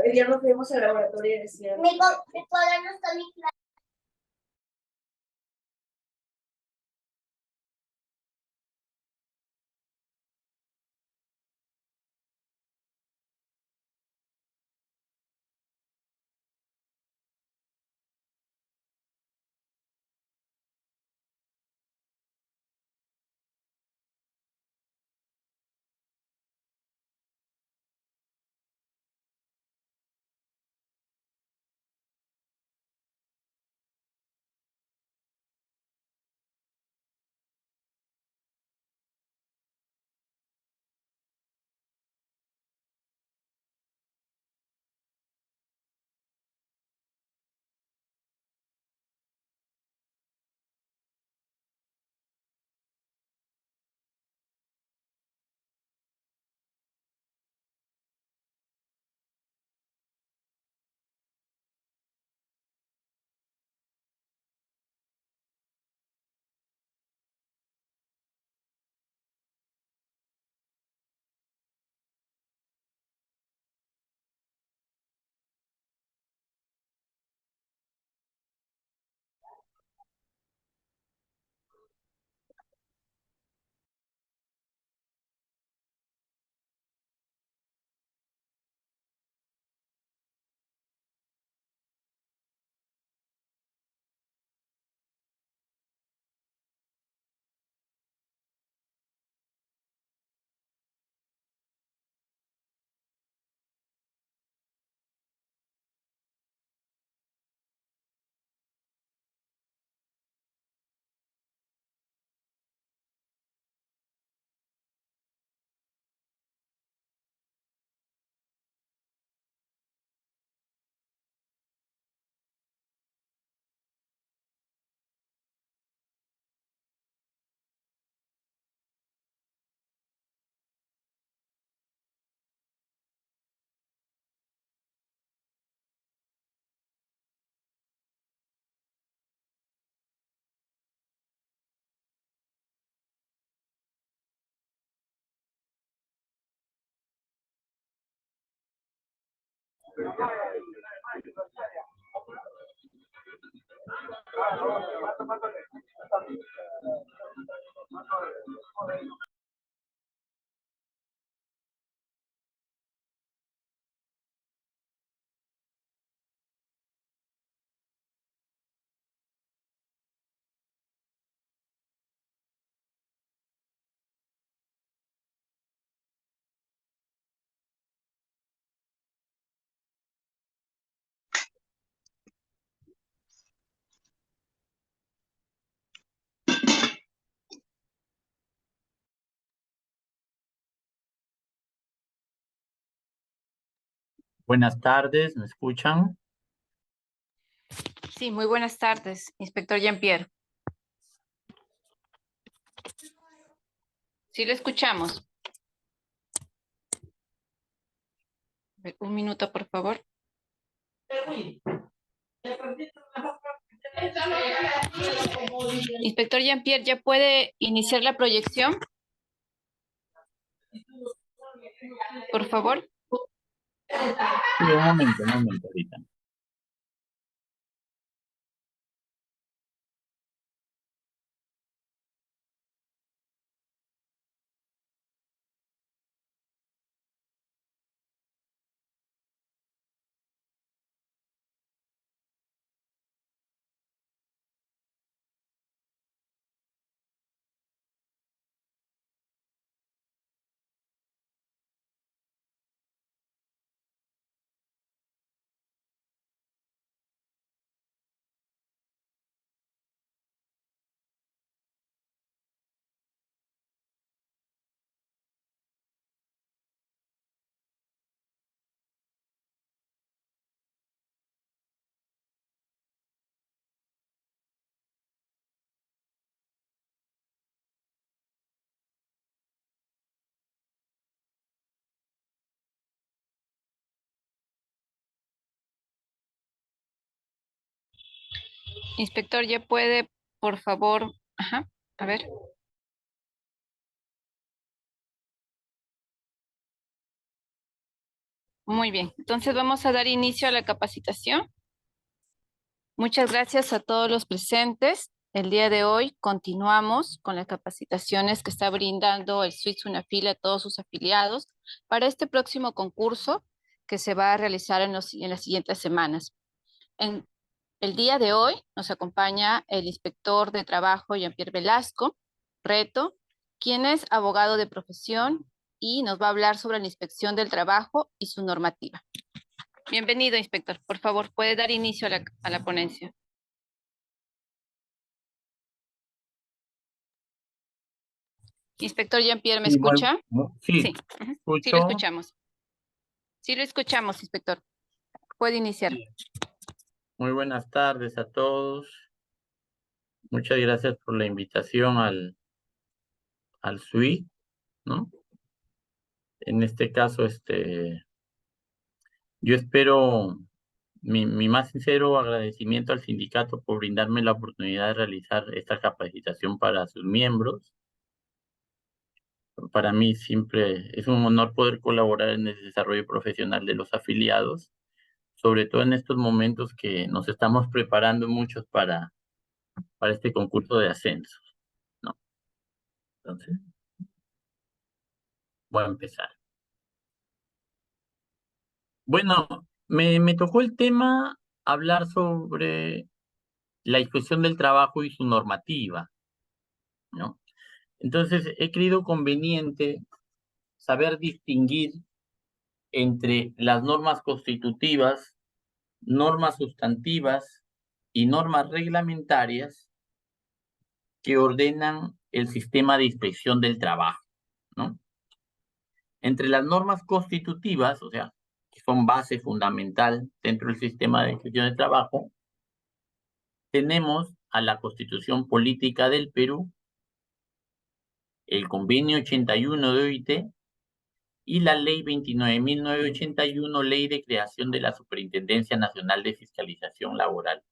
Hoy día nos fuimos al laboratorio y decían... Mi computadora no está en mi clase. Buenas tardes, ¿me escuchan? Sí, muy buenas tardes, inspector Jean-Pierre. Sí, lo escuchamos. A ver, un minuto, por favor. Inspector Jean-Pierre, ¿ya puede iniciar la proyección? Por favor. Sí, un momento ahorita. Inspector, ¿ya puede, por favor? Ajá, a ver. Muy bien, entonces vamos a dar inicio a la capacitación. Muchas gracias a todos los presentes. El día de hoy continuamos con las capacitaciones que está brindando el SUIS Unafil a todos sus afiliados para este próximo concurso que se va a realizar en las siguientes semanas. En el día de hoy nos acompaña el inspector de trabajo Jean-Pierre Velasco Reto, quien es abogado de profesión y nos va a hablar sobre la inspección del trabajo y su normativa. Bienvenido, inspector. Por favor, puede dar inicio a la ponencia. Inspector Jean-Pierre, ¿me Sí, escucha? sí, Sí, lo escucho. escuchamos. Sí, lo escuchamos, inspector. Puede iniciar. Sí. Muy buenas tardes a todos. Muchas gracias por la invitación al SUI, ¿no? En este caso, yo espero mi más sincero agradecimiento al sindicato por brindarme la oportunidad de realizar esta capacitación para sus miembros. Para mí siempre es un honor poder colaborar en el desarrollo profesional de los afiliados, sobre todo en estos momentos que nos estamos preparando muchos para este concurso de ascenso, ¿no? Entonces, voy a empezar. Bueno, me tocó el tema hablar sobre la inspección del trabajo y su normativa, ¿no? Entonces, he creído conveniente saber distinguir entre las normas constitutivas, normas sustantivas y normas reglamentarias que ordenan el sistema de inspección del trabajo, ¿no? Entre las normas constitutivas, o sea, que son base fundamental dentro del sistema de inspección del trabajo, tenemos a la Constitución Política del Perú, el Convenio 81 de OIT y la Ley 29.981, Ley de Creación de la Superintendencia Nacional de Fiscalización Laboral.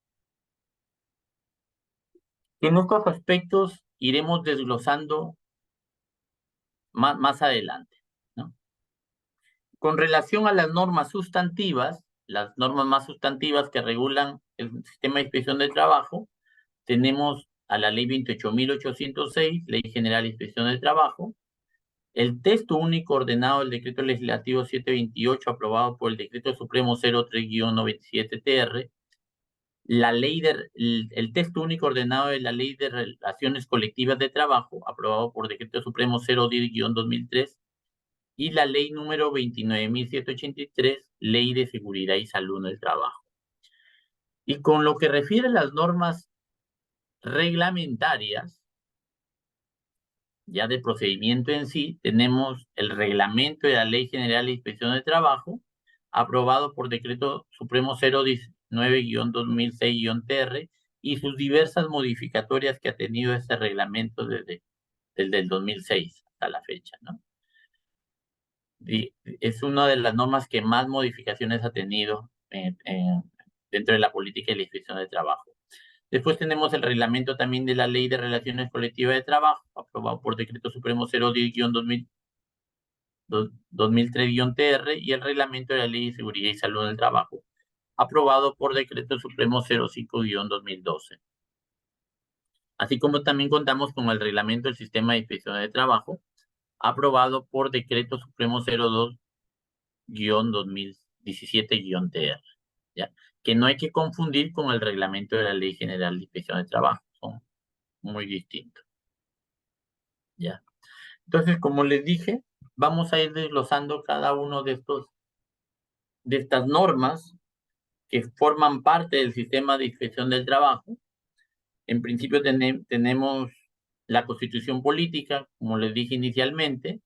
En estos aspectos iremos desglosando más adelante, ¿no? Con relación a las normas sustantivas, las normas más sustantivas que regulan el sistema de inspección de trabajo, tenemos a la ley 28.806, Ley General de Inspección de Trabajo, el texto único ordenado del Decreto Legislativo 728, aprobado por el Decreto Supremo 03-97-TR, el texto único ordenado de la Ley de Relaciones Colectivas de Trabajo, aprobado por Decreto Supremo 010-2003, y la Ley número 29.783, Ley de Seguridad y Salud en el Trabajo. Y con lo que refiere a las normas reglamentarias, ya de procedimiento en sí, tenemos el reglamento de la Ley General de Inspección de Trabajo, aprobado por Decreto Supremo 019-2006-TR, y sus diversas modificatorias que ha tenido este reglamento desde el 2006 hasta la fecha, ¿no? Es una de las normas que más modificaciones ha tenido dentro de la política y la inspección de trabajo. Después tenemos el reglamento también de la Ley de Relaciones Colectivas de Trabajo, aprobado por Decreto Supremo 010-2003-TR, y el reglamento de la Ley de Seguridad y Salud en el Trabajo, aprobado por Decreto Supremo 05-2012. Así como también contamos con el reglamento del Sistema de Inspección de Trabajo, aprobado por Decreto Supremo 02-2017-TR, ¿ya? Que no hay que confundir con el reglamento de la Ley General de Inspección de Trabajo, son muy distintos, ¿ya? Entonces, como les dije, vamos a ir desglosando cada uno de estas normas que forman parte del sistema de inspección del trabajo. En principio tenemos la Constitución Política, como les dije inicialmente.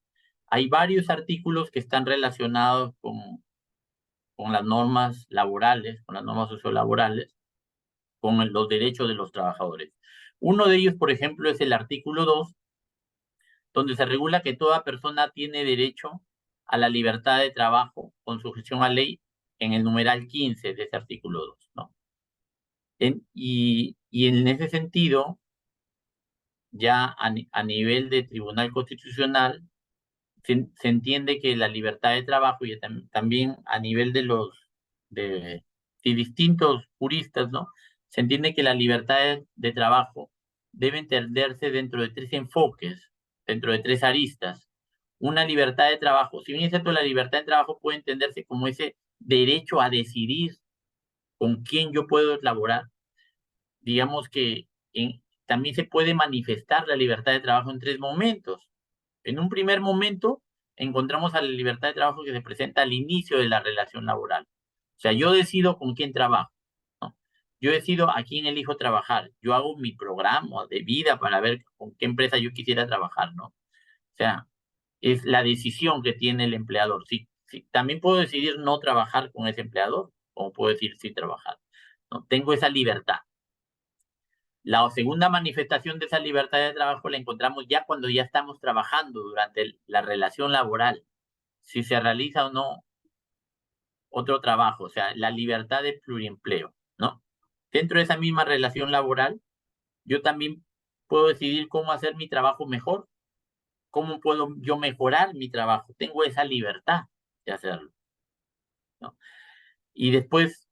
Hay varios artículos que están relacionados con las normas laborales, con las normas sociolaborales, con los derechos de los trabajadores. Uno de ellos, por ejemplo, es el artículo 2, donde se regula que toda persona tiene derecho a la libertad de trabajo con sujeción a ley, en el numeral 15 de ese artículo 2, ¿no? Y en ese sentido, ya a nivel de Tribunal Constitucional, se entiende que la libertad de trabajo, y también a nivel de distintos juristas, ¿no? Se entiende que la libertad de trabajo debe entenderse dentro de tres enfoques, dentro de tres aristas. Una libertad de trabajo, si bien es cierto, la libertad de trabajo puede entenderse como ese derecho a decidir con quién yo puedo laborar. Digamos que también se puede manifestar la libertad de trabajo en tres momentos. En un primer momento, encontramos a la libertad de trabajo que se presenta al inicio de la relación laboral. O sea, yo decido con quién trabajo, ¿no? Yo decido a quién elijo trabajar. Yo hago mi programa de vida para ver con qué empresa yo quisiera trabajar, ¿no? O sea, es la decisión que tiene el empleador. Sí, también puedo decidir no trabajar con ese empleador, como puedo decir sí trabajar, ¿no? Tengo esa libertad. La segunda manifestación de esa libertad de trabajo la encontramos ya cuando ya estamos trabajando durante la relación laboral, si se realiza o no otro trabajo, o sea, la libertad de pluriempleo, ¿no? Dentro de esa misma relación laboral, yo también puedo decidir cómo hacer mi trabajo mejor, cómo puedo yo mejorar mi trabajo. Tengo esa libertad de hacerlo, ¿no? Y después,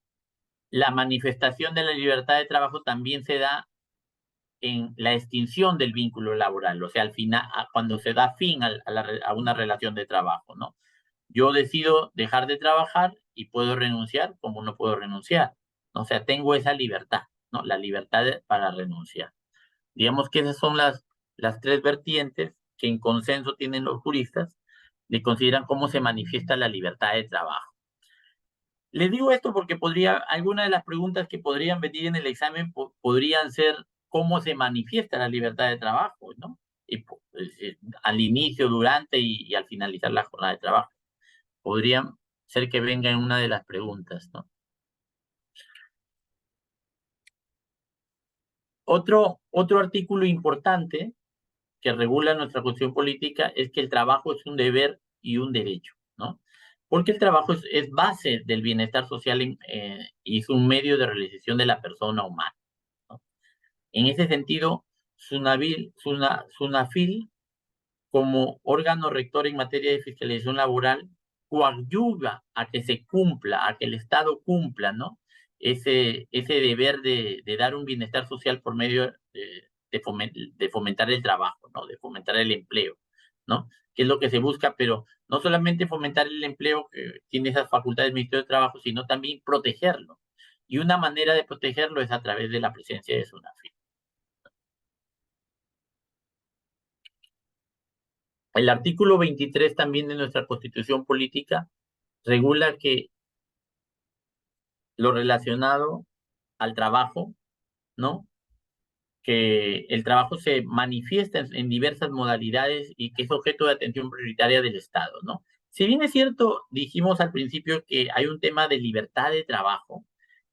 la manifestación de la libertad de trabajo también se da en la extinción del vínculo laboral, o sea, al final, cuando se da fin a una relación de trabajo, ¿no? Yo decido dejar de trabajar y puedo renunciar como no puedo renunciar, ¿no? O sea, tengo esa libertad, ¿no? La libertad para renunciar. Digamos que esas son las tres vertientes que en consenso tienen los juristas y consideran cómo se manifiesta la libertad de trabajo. Les digo esto porque algunas de las preguntas que podrían venir en el examen podrían ser cómo se manifiesta la libertad de trabajo, ¿no? Y, al inicio, durante y al finalizar la jornada de trabajo. Podrían ser que venga en una de las preguntas, ¿no? Otro artículo importante que regula nuestra Constitución Política es que el trabajo es un deber y un derecho, ¿no? Porque el trabajo es base del bienestar social y es un medio de realización de la persona humana, ¿no? En ese sentido, SUNAFIL, como órgano rector en materia de fiscalización laboral, coadyuva a que se cumpla, a que el Estado cumpla, ¿no? Ese deber de dar un bienestar social por medio de fomentar el trabajo, ¿no? De fomentar el empleo, ¿no? Que es lo que se busca, pero no solamente fomentar el empleo que tiene esas facultades del Ministerio de Trabajo, sino también protegerlo. Y una manera de protegerlo es a través de la presencia de SUNAFIL. El artículo 23 también de nuestra Constitución Política regula que lo relacionado al trabajo, ¿no? Que el trabajo se manifiesta en diversas modalidades y que es objeto de atención prioritaria del Estado, ¿no? Si bien es cierto, dijimos al principio que hay un tema de libertad de trabajo,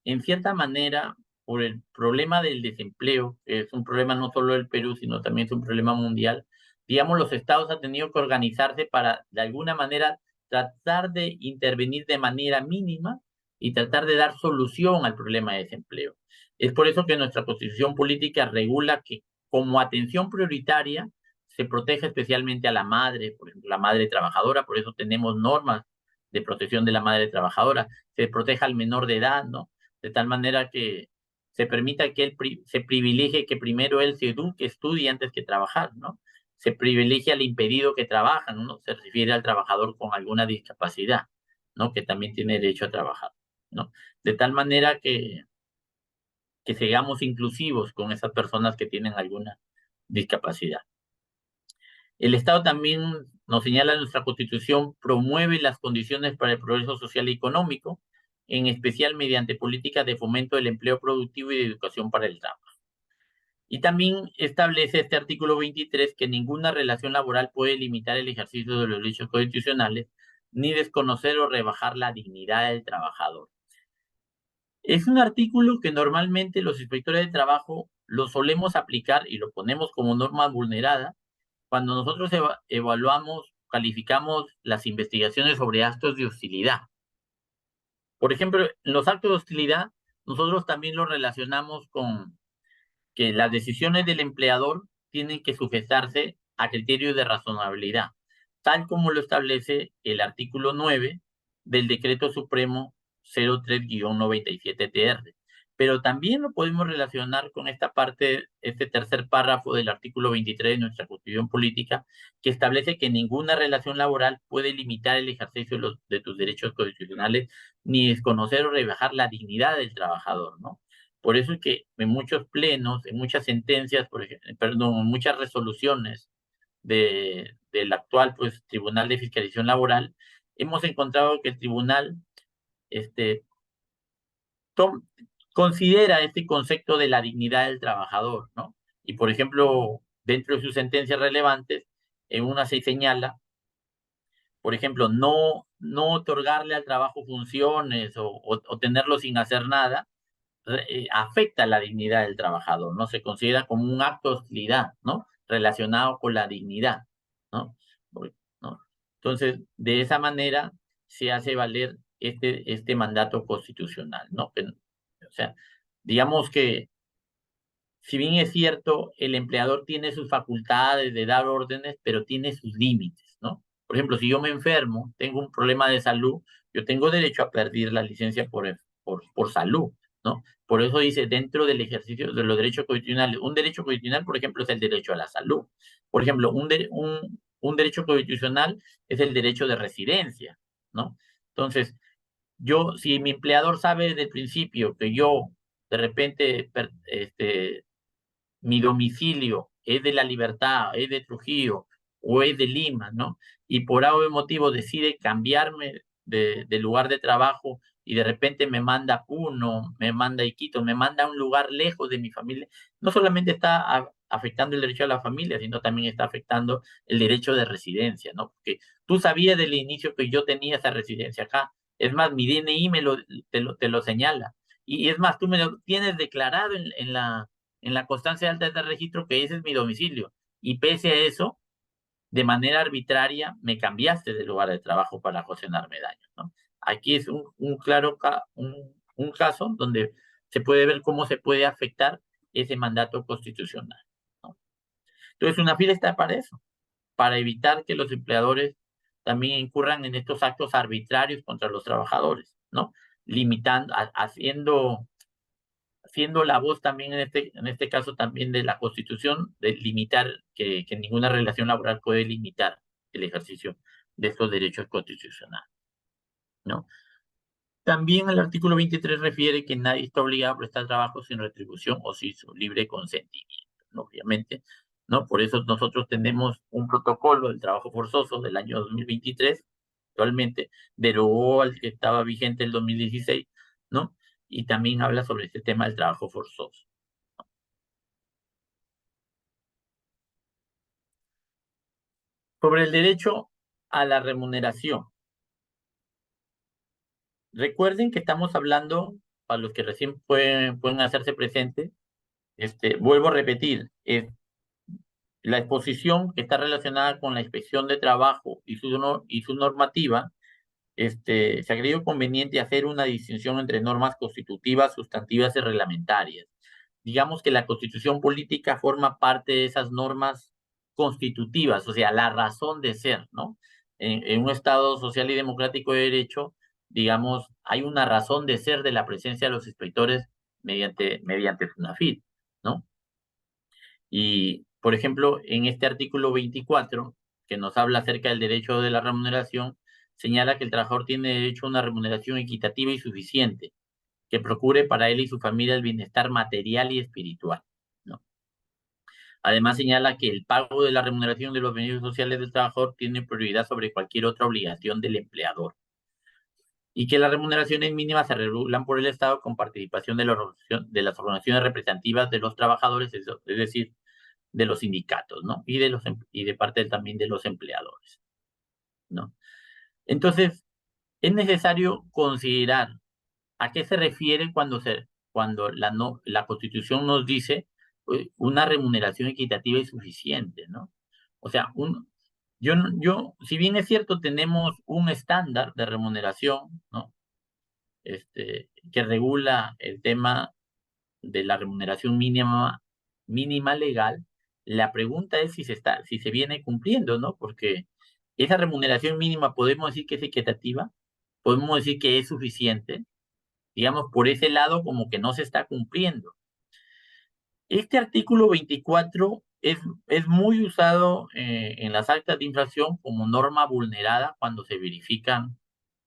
en cierta manera, por el problema del desempleo, que es un problema no solo del Perú, sino también es un problema mundial, digamos, los estados han tenido que organizarse para, de alguna manera, tratar de intervenir de manera mínima y tratar de dar solución al problema de desempleo. Es por eso que nuestra Constitución Política regula que como atención prioritaria se protege especialmente a la madre, por ejemplo, la madre trabajadora, por eso tenemos normas de protección de la madre trabajadora, se protege al menor de edad, ¿no? De tal manera que se permita que él se privilegie que primero él se eduque, estudie antes que trabajar, ¿no? Se privilegia al impedido que trabaja, ¿no? Se refiere al trabajador con alguna discapacidad, ¿no? Que también tiene derecho a trabajar, ¿no? De tal manera que seamos inclusivos con esas personas que tienen alguna discapacidad. El Estado también, nos señala nuestra Constitución, promueve las condiciones para el progreso social y económico, en especial mediante políticas de fomento del empleo productivo y de educación para el trabajo. Y también establece este artículo 23 que ninguna relación laboral puede limitar el ejercicio de los derechos constitucionales, ni desconocer o rebajar la dignidad del trabajador. Es un artículo que normalmente los inspectores de trabajo lo solemos aplicar y lo ponemos como norma vulnerada cuando nosotros evaluamos, calificamos las investigaciones sobre actos de hostilidad. Por ejemplo, en los actos de hostilidad, nosotros también lo relacionamos con que las decisiones del empleador tienen que sujetarse a criterios de razonabilidad, tal como lo establece el artículo 9 del Decreto Supremo 03-97-TR. Pero también lo podemos relacionar con esta parte, este tercer párrafo del artículo 23 de nuestra Constitución Política, que establece que ninguna relación laboral puede limitar el ejercicio de tus derechos constitucionales, ni desconocer o rebajar la dignidad del trabajador, ¿no? Por eso es que en muchos plenos, en muchas sentencias, por ejemplo, perdón, en muchas resoluciones del actual pues, Tribunal de Fiscalización Laboral, hemos encontrado que el tribunal este, considera este concepto de la dignidad del trabajador, ¿no? Y, por ejemplo, dentro de sus sentencias relevantes, en una se señala, por ejemplo, no otorgarle al trabajo funciones o tenerlo sin hacer nada, afecta la dignidad del trabajador, ¿no? Se considera como un acto de hostilidad, ¿no? Relacionado con la dignidad, ¿no? ¿No? Entonces, de esa manera se hace valer este mandato constitucional, ¿no? O sea, digamos que si bien es cierto, el empleador tiene sus facultades de dar órdenes, pero tiene sus límites, ¿no? Por ejemplo, si yo me enfermo, tengo un problema de salud, yo tengo derecho a perder la licencia por salud, ¿no? Por eso dice, dentro del ejercicio de los derechos constitucionales, un derecho constitucional, por ejemplo, es el derecho a la salud. Por ejemplo, un derecho constitucional es el derecho de residencia, ¿no? Entonces, si mi empleador sabe desde el principio que yo, de repente, mi domicilio es de La Libertad, es de Trujillo o es de Lima, ¿no? Y por algún motivo decide cambiarme de lugar de trabajo y de repente me manda a Puno, me manda a Iquitos, me manda a un lugar lejos de mi familia, no solamente está afectando el derecho a la familia, sino también está afectando el derecho de residencia, ¿no? Porque tú sabías del inicio que yo tenía esa residencia acá. Es más, mi DNI te lo señala. Y es más, tú me lo tienes declarado en la constancia de alta de registro que ese es mi domicilio. Y pese a eso, de manera arbitraria, me cambiaste de lugar de trabajo para ocasionarme daño, ¿no? Aquí es un claro un caso donde se puede ver cómo se puede afectar ese mandato constitucional, ¿no? Entonces, una fila está para eso, para evitar que los empleadores también incurran en estos actos arbitrarios contra los trabajadores, ¿no? Limitando, siendo la voz también en este caso también de la Constitución, de limitar, que ninguna relación laboral puede limitar el ejercicio de estos derechos constitucionales, ¿no? También el artículo 23 refiere que nadie está obligado a prestar trabajo sin retribución o sin su libre consentimiento, ¿no? Obviamente, ¿no? Por eso nosotros tenemos un protocolo del trabajo forzoso del año 2023, actualmente derogó al que estaba vigente el 2016, ¿no? Y también habla sobre este tema del trabajo forzoso. Sobre el derecho a la remuneración. Recuerden que estamos hablando, para los que recién pueden hacerse presentes, vuelvo a repetir, la exposición que está relacionada con la inspección de trabajo y su normativa, se ha creído conveniente hacer una distinción entre normas constitutivas, sustantivas y reglamentarias. Digamos que la Constitución política forma parte de esas normas constitutivas, o sea, la razón de ser, ¿no? En un Estado social y democrático de derecho, digamos, hay una razón de ser de la presencia de los inspectores mediante FUNAFIT, ¿no? Y, por ejemplo, en este artículo 24, que nos habla acerca del derecho de la remuneración, señala que el trabajador tiene derecho a una remuneración equitativa y suficiente, que procure para él y su familia el bienestar material y espiritual, ¿no? Además, señala que el pago de la remuneración de los beneficios sociales del trabajador tiene prioridad sobre cualquier otra obligación del empleador, y que las remuneraciones mínimas se regulan por el Estado con participación de las organizaciones representativas de los trabajadores, es decir, de los sindicatos, ¿no? Y de parte también de los empleadores, ¿no? Entonces, es necesario considerar a qué se refiere cuando la Constitución nos dice una remuneración equitativa y suficiente, ¿no? O sea, si bien es cierto, tenemos un estándar de remuneración, ¿no? Que regula el tema de la remuneración mínima legal. La pregunta es si se viene cumpliendo, ¿no? Porque esa remuneración mínima podemos decir que es equitativa, podemos decir que es suficiente, digamos, por ese lado como que no se está cumpliendo. Este artículo 24 es muy usado en las actas de infracción como norma vulnerada cuando se verifican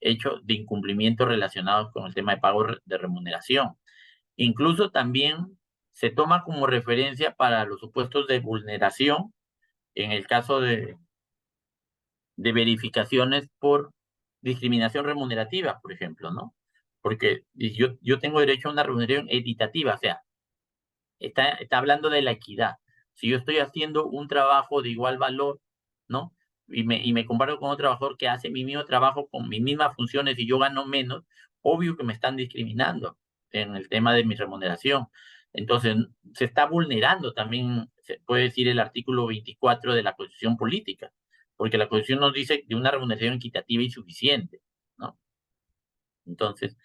hechos de incumplimiento relacionados con el tema de pago de remuneración. Incluso también se toma como referencia para los supuestos de vulneración en el caso de verificaciones por discriminación remunerativa, por ejemplo, ¿no? Porque yo tengo derecho a una remuneración equitativa, o sea, está hablando de la equidad. Si yo estoy haciendo un trabajo de igual valor, ¿no? Y me comparo con un trabajador que hace mi mismo trabajo con mis mismas funciones y yo gano menos, obvio que me están discriminando en el tema de mi remuneración. Entonces, se está vulnerando también, se puede decir, el artículo 24 de la Constitución Política, porque la Constitución nos dice de una remuneración equitativa y suficiente, ¿no? Entonces,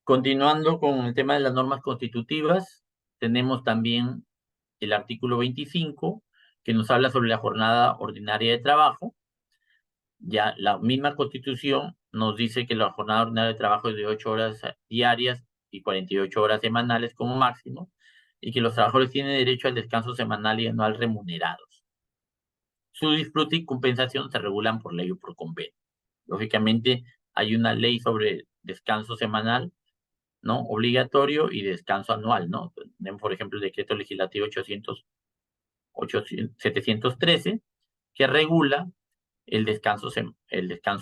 continuando con el tema de las normas constitutivas, tenemos también el artículo 25, que nos habla sobre la jornada ordinaria de trabajo. Ya la misma Constitución nos dice que la jornada ordinaria de trabajo es de 8 horas diarias y 48 horas semanales como máximo, y que los trabajadores tienen derecho al descanso semanal y anual remunerados. Su disfrute y compensación se regulan por ley o por convenio. Lógicamente, hay una ley sobre descanso semanal, ¿no? Obligatorio y descanso anual, ¿no? Tenemos, por ejemplo, el decreto legislativo 713, que regula el descanso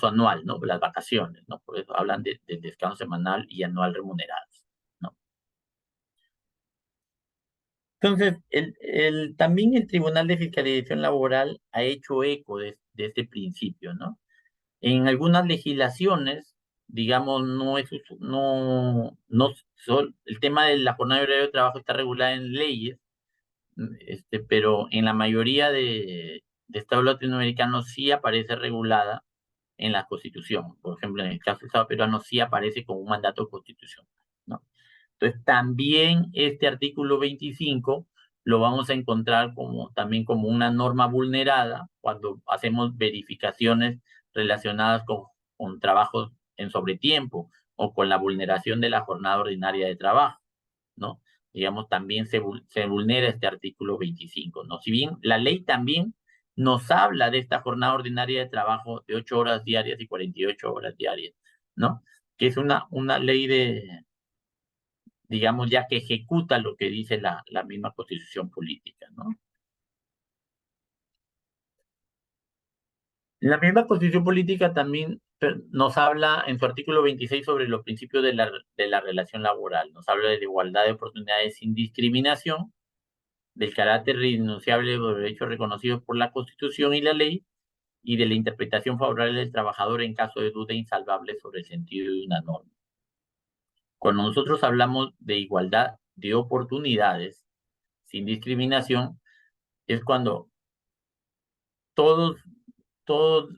anual, ¿no? Las vacaciones, ¿no? Por eso hablan del descanso semanal y anual remunerados, ¿no? Entonces, también el Tribunal de Fiscalización Laboral ha hecho eco de este principio, ¿no? En algunas legislaciones, digamos, el tema de la jornada de horario de trabajo está regulada en leyes, pero en la mayoría de estados latinoamericanos sí aparece regulada en la Constitución. Por ejemplo, en el caso del Estado peruano sí aparece como un mandato constitucional, ¿no? Entonces, también este artículo 25 lo vamos a encontrar también como una norma vulnerada cuando hacemos verificaciones relacionadas con trabajos en sobretiempo o con la vulneración de la jornada ordinaria de trabajo, ¿no? Digamos, también se vulnera este artículo 25, ¿no? Si bien la ley también nos habla de esta jornada ordinaria de trabajo de 8 horas diarias y 48 horas diarias, ¿no? Que es una ley digamos, ya que ejecuta lo que dice la misma Constitución política, ¿no? La misma Constitución política también nos habla en su artículo 26 sobre los principios de la relación laboral. Nos habla de la igualdad de oportunidades sin discriminación, del carácter irrenunciable de los derechos reconocidos por la Constitución y la ley, y de la interpretación favorable del trabajador en caso de duda insalvable sobre el sentido de una norma. Cuando nosotros hablamos de igualdad de oportunidades sin discriminación, es cuando todos, todos,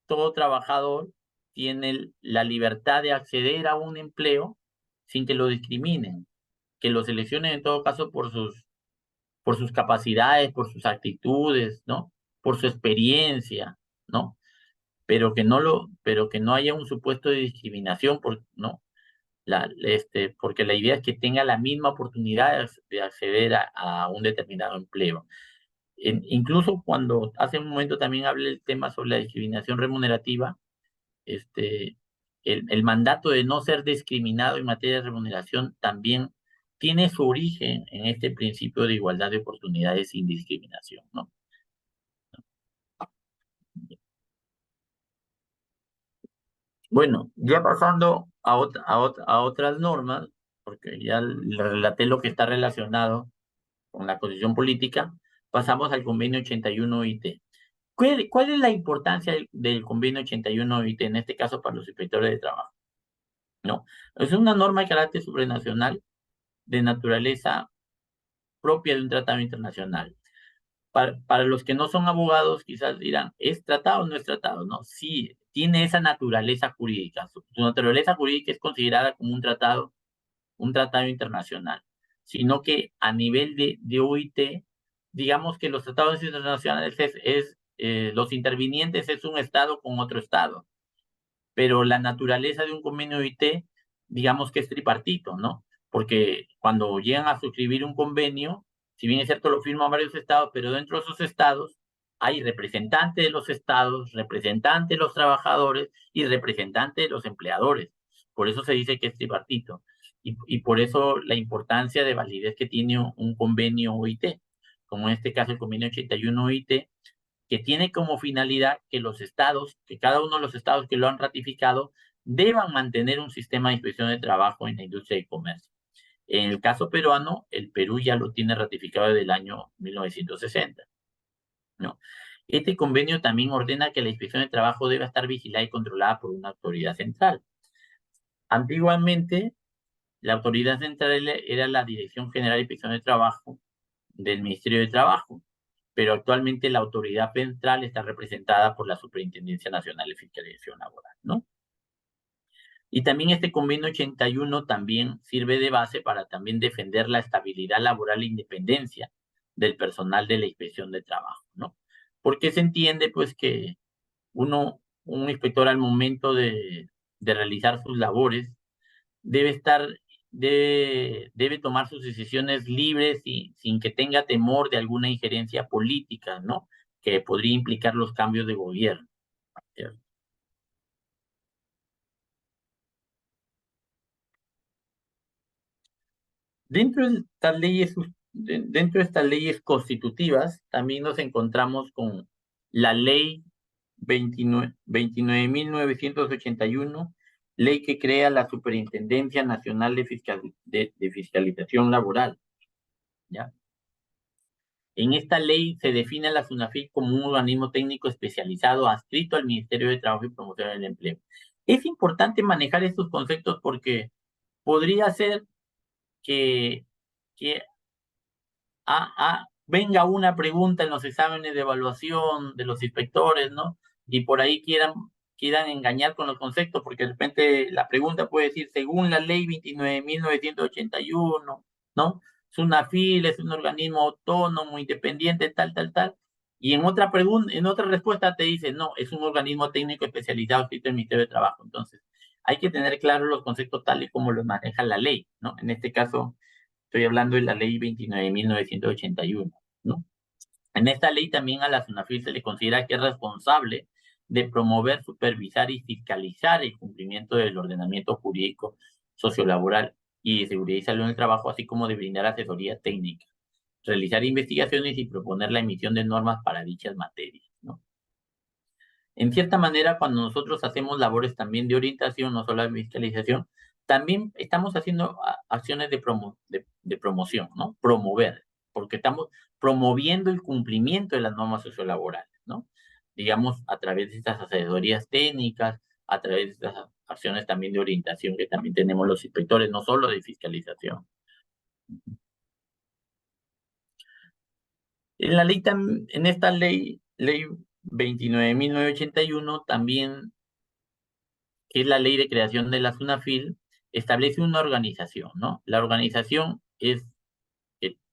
todo trabajador tiene la libertad de acceder a un empleo sin que lo discriminen, que lo seleccionen en todo caso por sus capacidades, por sus actitudes, ¿no? Por su experiencia, ¿no? Pero que no haya un supuesto de discriminación, ¿no? Porque la idea es que tenga la misma oportunidad de acceder a un determinado empleo. Incluso cuando hace un momento también hablé del tema sobre la discriminación remunerativa, el mandato de no ser discriminado en materia de remuneración también tiene su origen en este principio de igualdad de oportunidades sin discriminación, ¿no? Bueno, ya pasando a otras normas, porque ya le relaté lo que está relacionado con la constitución política, pasamos al convenio 81 OIT. ¿Cuál es la importancia del convenio 81 OIT, en este caso para los inspectores de trabajo? No, es una norma de carácter supranacional de naturaleza propia de un tratado internacional. Para los que no son abogados, quizás dirán, ¿es tratado o no es tratado? No, sí, tiene esa naturaleza jurídica. Su naturaleza jurídica es considerada como un tratado internacional, sino que a nivel de OIT, digamos que los tratados internacionales los intervinientes es un Estado con otro Estado, pero la naturaleza de un convenio OIT, digamos que es tripartito, ¿no? Porque cuando llegan a suscribir un convenio, si bien es cierto lo firman varios estados, pero dentro de esos estados hay representantes de los estados, representantes de los trabajadores y representantes de los empleadores. Por eso se dice que es tripartito. Y por eso la importancia de validez que tiene un convenio OIT, como en este caso el convenio 81 OIT, que tiene como finalidad que los estados, que cada uno de los estados que lo han ratificado, deban mantener un sistema de inspección de trabajo en la industria de comercio. En el caso peruano, el Perú ya lo tiene ratificado desde el año 1960, ¿no? Este convenio también ordena que la inspección de trabajo debe estar vigilada y controlada por una autoridad central. Antiguamente, la autoridad central era la Dirección General de Inspección de Trabajo del Ministerio de Trabajo, pero actualmente la autoridad central está representada por la Superintendencia Nacional de Fiscalización Laboral, ¿no? Y también este convenio 81 también sirve de base para también defender la estabilidad laboral e independencia del personal de la inspección de trabajo, ¿no? Porque se entiende pues que un inspector al momento de realizar sus labores debe tomar sus decisiones libres y sin que tenga temor de alguna injerencia política, ¿no? Que podría implicar los cambios de gobierno, ¿cierto? Dentro de estas leyes constitutivas, también nos encontramos con la ley 29.981, ley que crea la Superintendencia Nacional de Fiscalización Laboral, ¿ya? En esta ley se define a la SUNAFIL como un organismo técnico especializado adscrito al Ministerio de Trabajo y Promoción del Empleo. Es importante manejar estos conceptos porque podría ser que, que venga una pregunta en los exámenes de evaluación de los inspectores, ¿no? Y por ahí quieran engañar con los conceptos, porque de repente la pregunta puede decir, según la ley 29.981, ¿no? SUNAFIL es un organismo autónomo, independiente, tal, tal, tal. Y en otra pregunta, en otra respuesta te dice, no, es un organismo técnico especializado escrito en el Ministerio de Trabajo. Entonces, hay que tener claros los conceptos tal y como los maneja la ley, ¿no? En este caso, estoy hablando de la ley 29.981, ¿no? En esta ley también a la SUNAFIL se le considera que es responsable de promover, supervisar y fiscalizar el cumplimiento del ordenamiento jurídico, sociolaboral y de seguridad y salud en el trabajo, así como de brindar asesoría técnica, realizar investigaciones y proponer la emisión de normas para dichas materias, ¿no? En cierta manera, cuando nosotros hacemos labores también de orientación, no solo de fiscalización, también estamos haciendo acciones de promoción, ¿no? Promover, porque estamos promoviendo el cumplimiento de las normas sociolaborales, ¿no? Digamos, a través de estas asesorías técnicas, a través de estas acciones también de orientación que también tenemos los inspectores, no solo de fiscalización. En la ley, en esta ley 29.981, también que es la ley de creación de la SUNAFIL, establece una organización, ¿no? La organización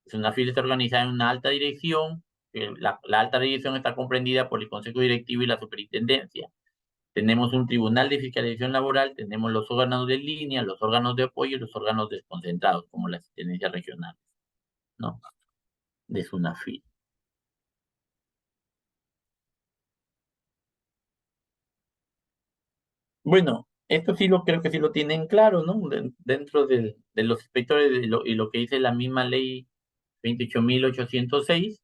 SUNAFIL está organizada en una alta dirección, la alta dirección está comprendida por el Consejo Directivo y la Superintendencia. Tenemos un tribunal de fiscalización laboral, tenemos los órganos de línea, los órganos de apoyo y los órganos desconcentrados, como las intendencias regionales, ¿no? De SUNAFIL. Bueno, esto sí lo creo que sí lo tienen claro, ¿no? Dentro de los inspectores y lo que dice la misma ley 28.806,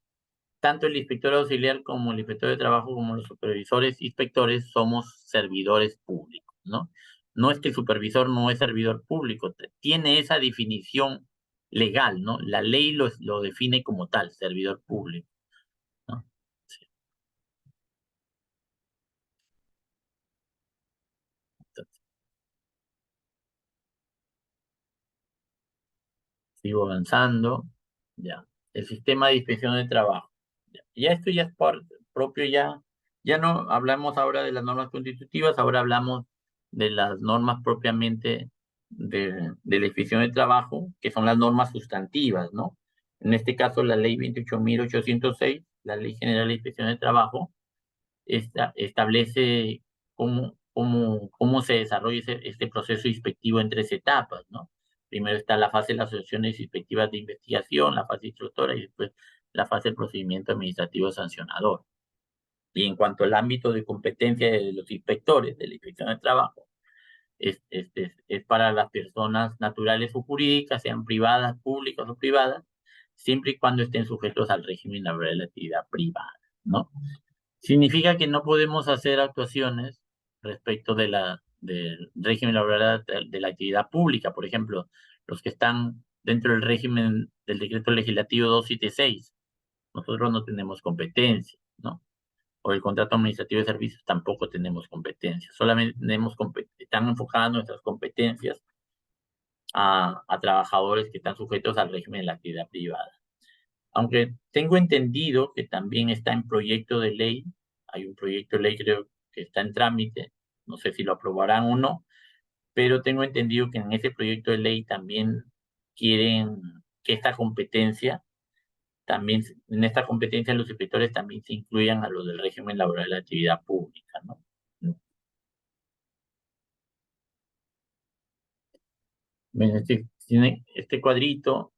tanto el inspector auxiliar como el inspector de trabajo, como los supervisores, inspectores, somos servidores públicos, ¿no? No es que el supervisor no es servidor público, tiene esa definición legal, ¿no? La ley lo define como tal, servidor público, ¿no? Sí. Entonces, sigo avanzando, ya. El sistema de inspección de trabajo. Ya esto ya es propio, ya no hablamos ahora de las normas constitutivas, ahora hablamos de las normas propiamente de la inspección de trabajo, que son las normas sustantivas, ¿no? En este caso, la ley 28.806, la Ley General de Inspección de Trabajo, establece cómo se desarrolla este proceso inspectivo en tres etapas, ¿no? Primero está la fase de las asociaciones inspectivas de investigación, la fase instructora y después la fase del procedimiento administrativo sancionador. Y en cuanto al ámbito de competencia de los inspectores de la inspección de trabajo, es para las personas naturales o jurídicas, sean privadas, públicas o privadas, siempre y cuando estén sujetos al régimen laboral de la actividad privada, ¿no? Significa que no podemos hacer actuaciones respecto del régimen laboral de la actividad pública, por ejemplo, los que están dentro del régimen del decreto legislativo 276. Nosotros no tenemos competencia, ¿no? O el contrato administrativo de servicios tampoco tenemos competencia. Solamente están enfocadas nuestras competencias a trabajadores que están sujetos al régimen de la actividad privada. Aunque tengo entendido que también está en proyecto de ley, hay un proyecto de ley creo que está en trámite, no sé si lo aprobarán o no, pero tengo entendido que en ese proyecto de ley también quieren que esta competencia, también en esta competencia los inspectores también se incluyan a los del régimen laboral de la actividad pública, ¿no? Bueno, este cuadrito,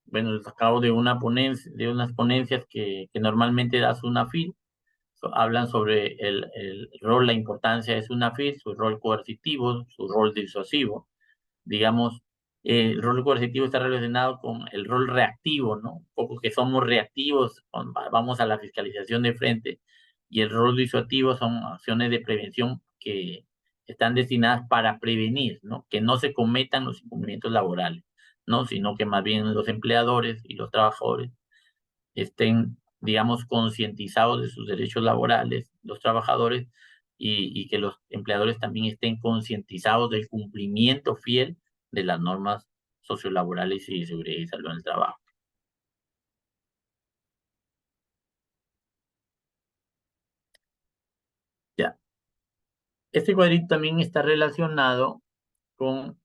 bueno, lo sacado de una ponencia, de unas ponencias que normalmente da SUNAFIL. Hablan sobre el rol, la importancia de SUNAFIL, su rol coercitivo, su rol disuasivo. Digamos, el rol coercitivo está relacionado con el rol reactivo, ¿no? Un poco que somos reactivos, vamos a la fiscalización de frente, y el rol disuasivo son acciones de prevención que están destinadas para prevenir, ¿no? Que no se cometan los incumplimientos laborales, ¿no? Sino que más bien los empleadores y los trabajadores estén, digamos, concientizados de sus derechos laborales, los trabajadores, y que los empleadores también estén concientizados del cumplimiento fiel de las normas sociolaborales y de seguridad y salud en el trabajo. Ya. Este cuadrito también está relacionado con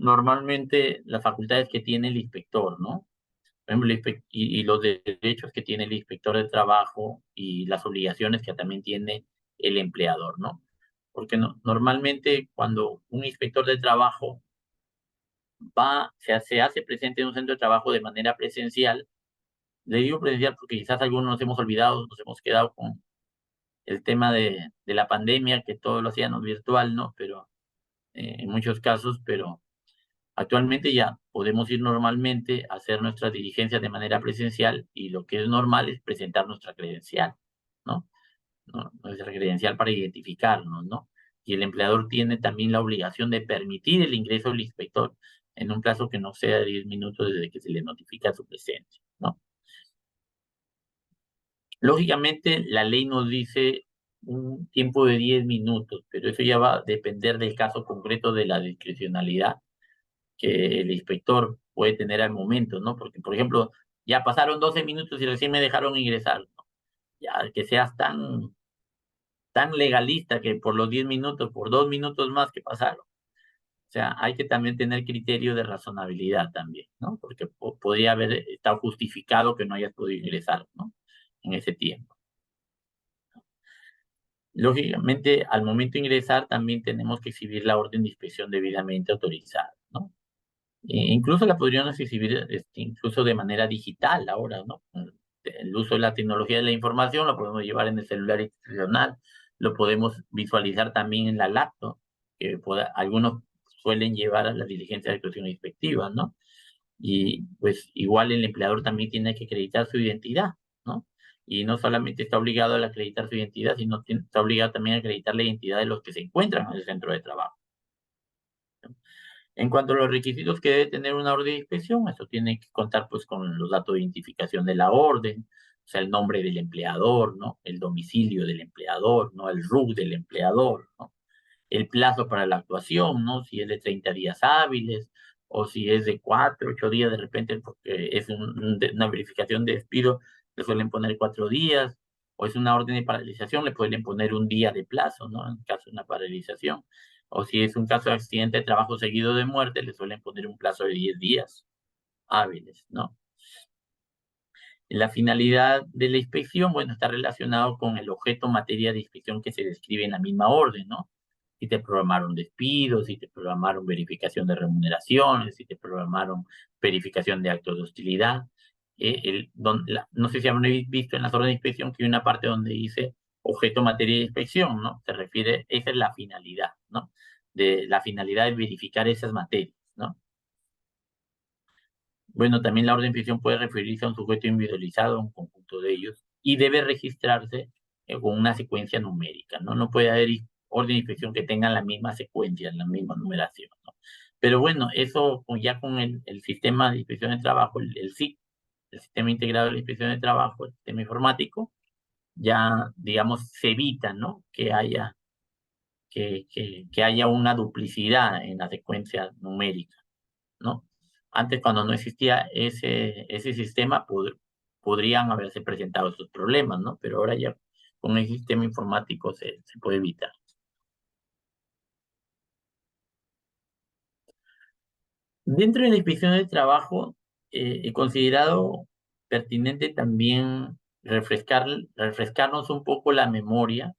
normalmente las facultades que tiene el inspector, ¿no? Por ejemplo, y los derechos que tiene el inspector de trabajo y las obligaciones que también tiene el empleador, ¿no? Porque normalmente cuando un inspector de trabajo se hace presente en un centro de trabajo de manera presencial, le digo presencial porque quizás algunos nos hemos olvidado, nos hemos quedado con el tema de la pandemia, que todo lo hacíamos virtual, ¿no? Pero en muchos casos, pero actualmente ya podemos ir normalmente a hacer nuestras diligencias de manera presencial y lo que es normal es presentar nuestra credencial, ¿no? Nuestra credencial para identificarnos, ¿no? Y el empleador tiene también la obligación de permitir el ingreso del inspector en un plazo que no sea de 10 minutos desde que se le notifica su presencia, ¿no? Lógicamente, la ley nos dice un tiempo de 10 minutos, pero eso ya va a depender del caso concreto de la discrecionalidad que el inspector puede tener al momento, ¿no? Porque, por ejemplo, ya pasaron 12 minutos y recién me dejaron ingresar, ¿no? Ya que seas tan legalista que por los 10 minutos, por 2 minutos más que pasaron. O sea, hay que también tener criterio de razonabilidad también, ¿no? Porque podría haber estado justificado que no hayas podido ingresar, ¿no? En ese tiempo. Lógicamente, al momento de ingresar también tenemos que exhibir la orden de inspección debidamente autorizada, ¿no? Incluso la podríamos exhibir incluso de manera digital ahora, ¿no? El uso de la tecnología de la información lo podemos llevar en el celular institucional, lo podemos visualizar también en la laptop, que algunos suelen llevar a la diligencia de actuación inspectiva, ¿no? Y pues igual el empleador también tiene que acreditar su identidad, ¿no? Y no solamente está obligado a acreditar su identidad, sino está obligado también a acreditar la identidad de los que se encuentran en el centro de trabajo. En cuanto a los requisitos que debe tener una orden de inspección, eso tiene que contar pues con los datos de identificación de la orden, o sea, el nombre del empleador, ¿no? El domicilio del empleador, ¿no? El RUC del empleador, ¿no? El plazo para la actuación, ¿no? Si es de 30 días hábiles o si es de 4, 8 días de repente, porque es una verificación de despido, le suelen poner 4 días, o es una orden de paralización, le pueden poner un día de plazo, ¿no? En caso de una paralización. O si es un caso de accidente de trabajo seguido de muerte, le suelen poner un plazo de 10 días hábiles, ¿no? La finalidad de la inspección, bueno, está relacionado con el objeto materia de inspección que se describe en la misma orden, ¿no? Si te programaron despidos, si te programaron verificación de remuneraciones, si te programaron verificación de actos de hostilidad. No sé si han visto en las órdenes de inspección que hay una parte donde dice objeto materia de inspección, ¿no? Se refiere, esa es la finalidad, ¿no? De la finalidad de verificar esas materias, ¿no? Bueno, también la orden de inspección puede referirse a un sujeto individualizado, a un conjunto de ellos, y debe registrarse con una secuencia numérica, ¿no? No puede haber orden de inspección que tengan la misma secuencia, la misma numeración, ¿no? Pero bueno, eso ya con el sistema de inspección de trabajo, el SIC, el Sistema Integrado de Inspección de Trabajo, el sistema informático, ya, digamos, se evita, ¿no? Que haya una duplicidad en la secuencia numérica, ¿no? Antes, cuando no existía ese sistema, podrían haberse presentado esos problemas, ¿no? Pero ahora ya con el sistema informático se puede evitar. Dentro de la inspección de trabajo, he considerado pertinente también refrescarnos un poco la memoria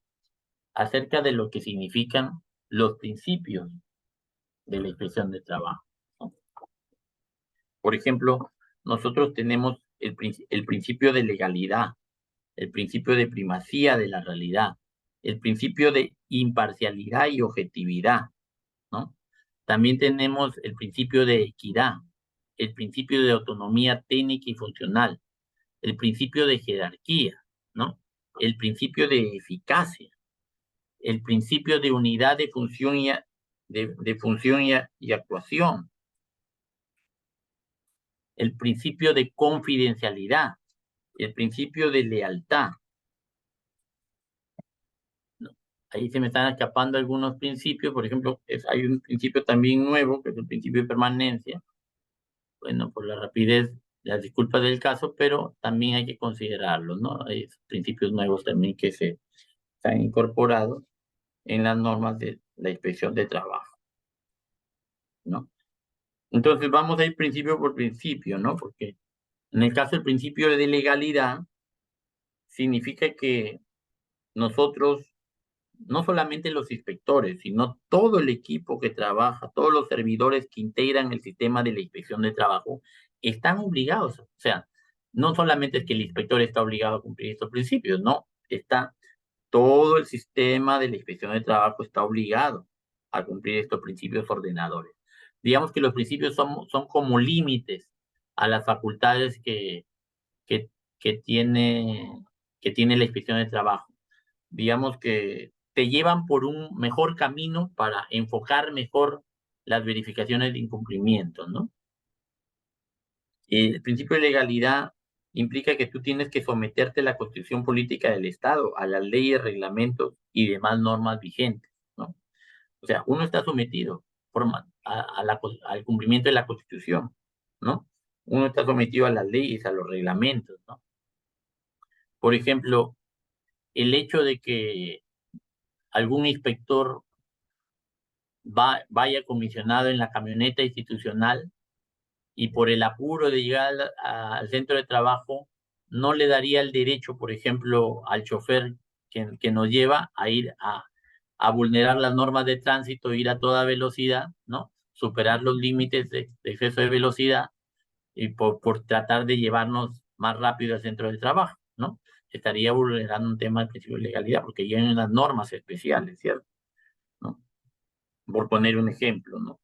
acerca de lo que significan los principios de la inspección de trabajo, ¿no? Por ejemplo, nosotros tenemos el principio de legalidad, el principio de primacía de la realidad, el principio de imparcialidad y objetividad, ¿no? También tenemos el principio de equidad, el principio de autonomía técnica y funcional, el principio de jerarquía, ¿no? El principio de eficacia, el principio de unidad de función y actuación, el principio de confidencialidad, el principio de lealtad, ¿no? Ahí se me están escapando algunos principios, por ejemplo, hay un principio también nuevo, que es el principio de permanencia. Bueno, por la rapidez, las disculpas del caso, pero también hay que considerarlo, ¿no? Hay principios nuevos también que se han incorporado en las normas de la inspección de trabajo, ¿no? Entonces vamos a ir principio por principio, ¿no? Porque en el caso del principio de legalidad, significa que nosotros, no solamente los inspectores, sino todo el equipo que trabaja, todos los servidores que integran el sistema de la inspección de trabajo, están obligados. O sea, no solamente es que el inspector está obligado a cumplir estos principios, no, está todo el sistema de la inspección de trabajo está obligado a cumplir estos principios ordenadores. Digamos que los principios son como límites a las facultades que, que tiene, que tiene la inspección de trabajo. Digamos que te llevan por un mejor camino para enfocar mejor las verificaciones de incumplimiento, ¿no? El principio de legalidad implica que tú tienes que someterte a la constitución política del Estado, a las leyes, reglamentos y demás normas vigentes, ¿no? O sea, uno está sometido al cumplimiento de la Constitución, ¿no? Uno está sometido a las leyes, a los reglamentos, ¿no? Por ejemplo, el hecho de que algún inspector vaya comisionado en la camioneta institucional y por el apuro de llegar al centro de trabajo, no le daría el derecho, por ejemplo, al chofer que nos lleva a ir a vulnerar las normas de tránsito, ir a toda velocidad, ¿no? Superar los límites de exceso de velocidad y por tratar de llevarnos más rápido al centro del trabajo, ¿no? Estaría vulnerando un tema del principio de legalidad porque ya hay unas normas especiales, ¿cierto? ¿No? Por poner un ejemplo, ¿no?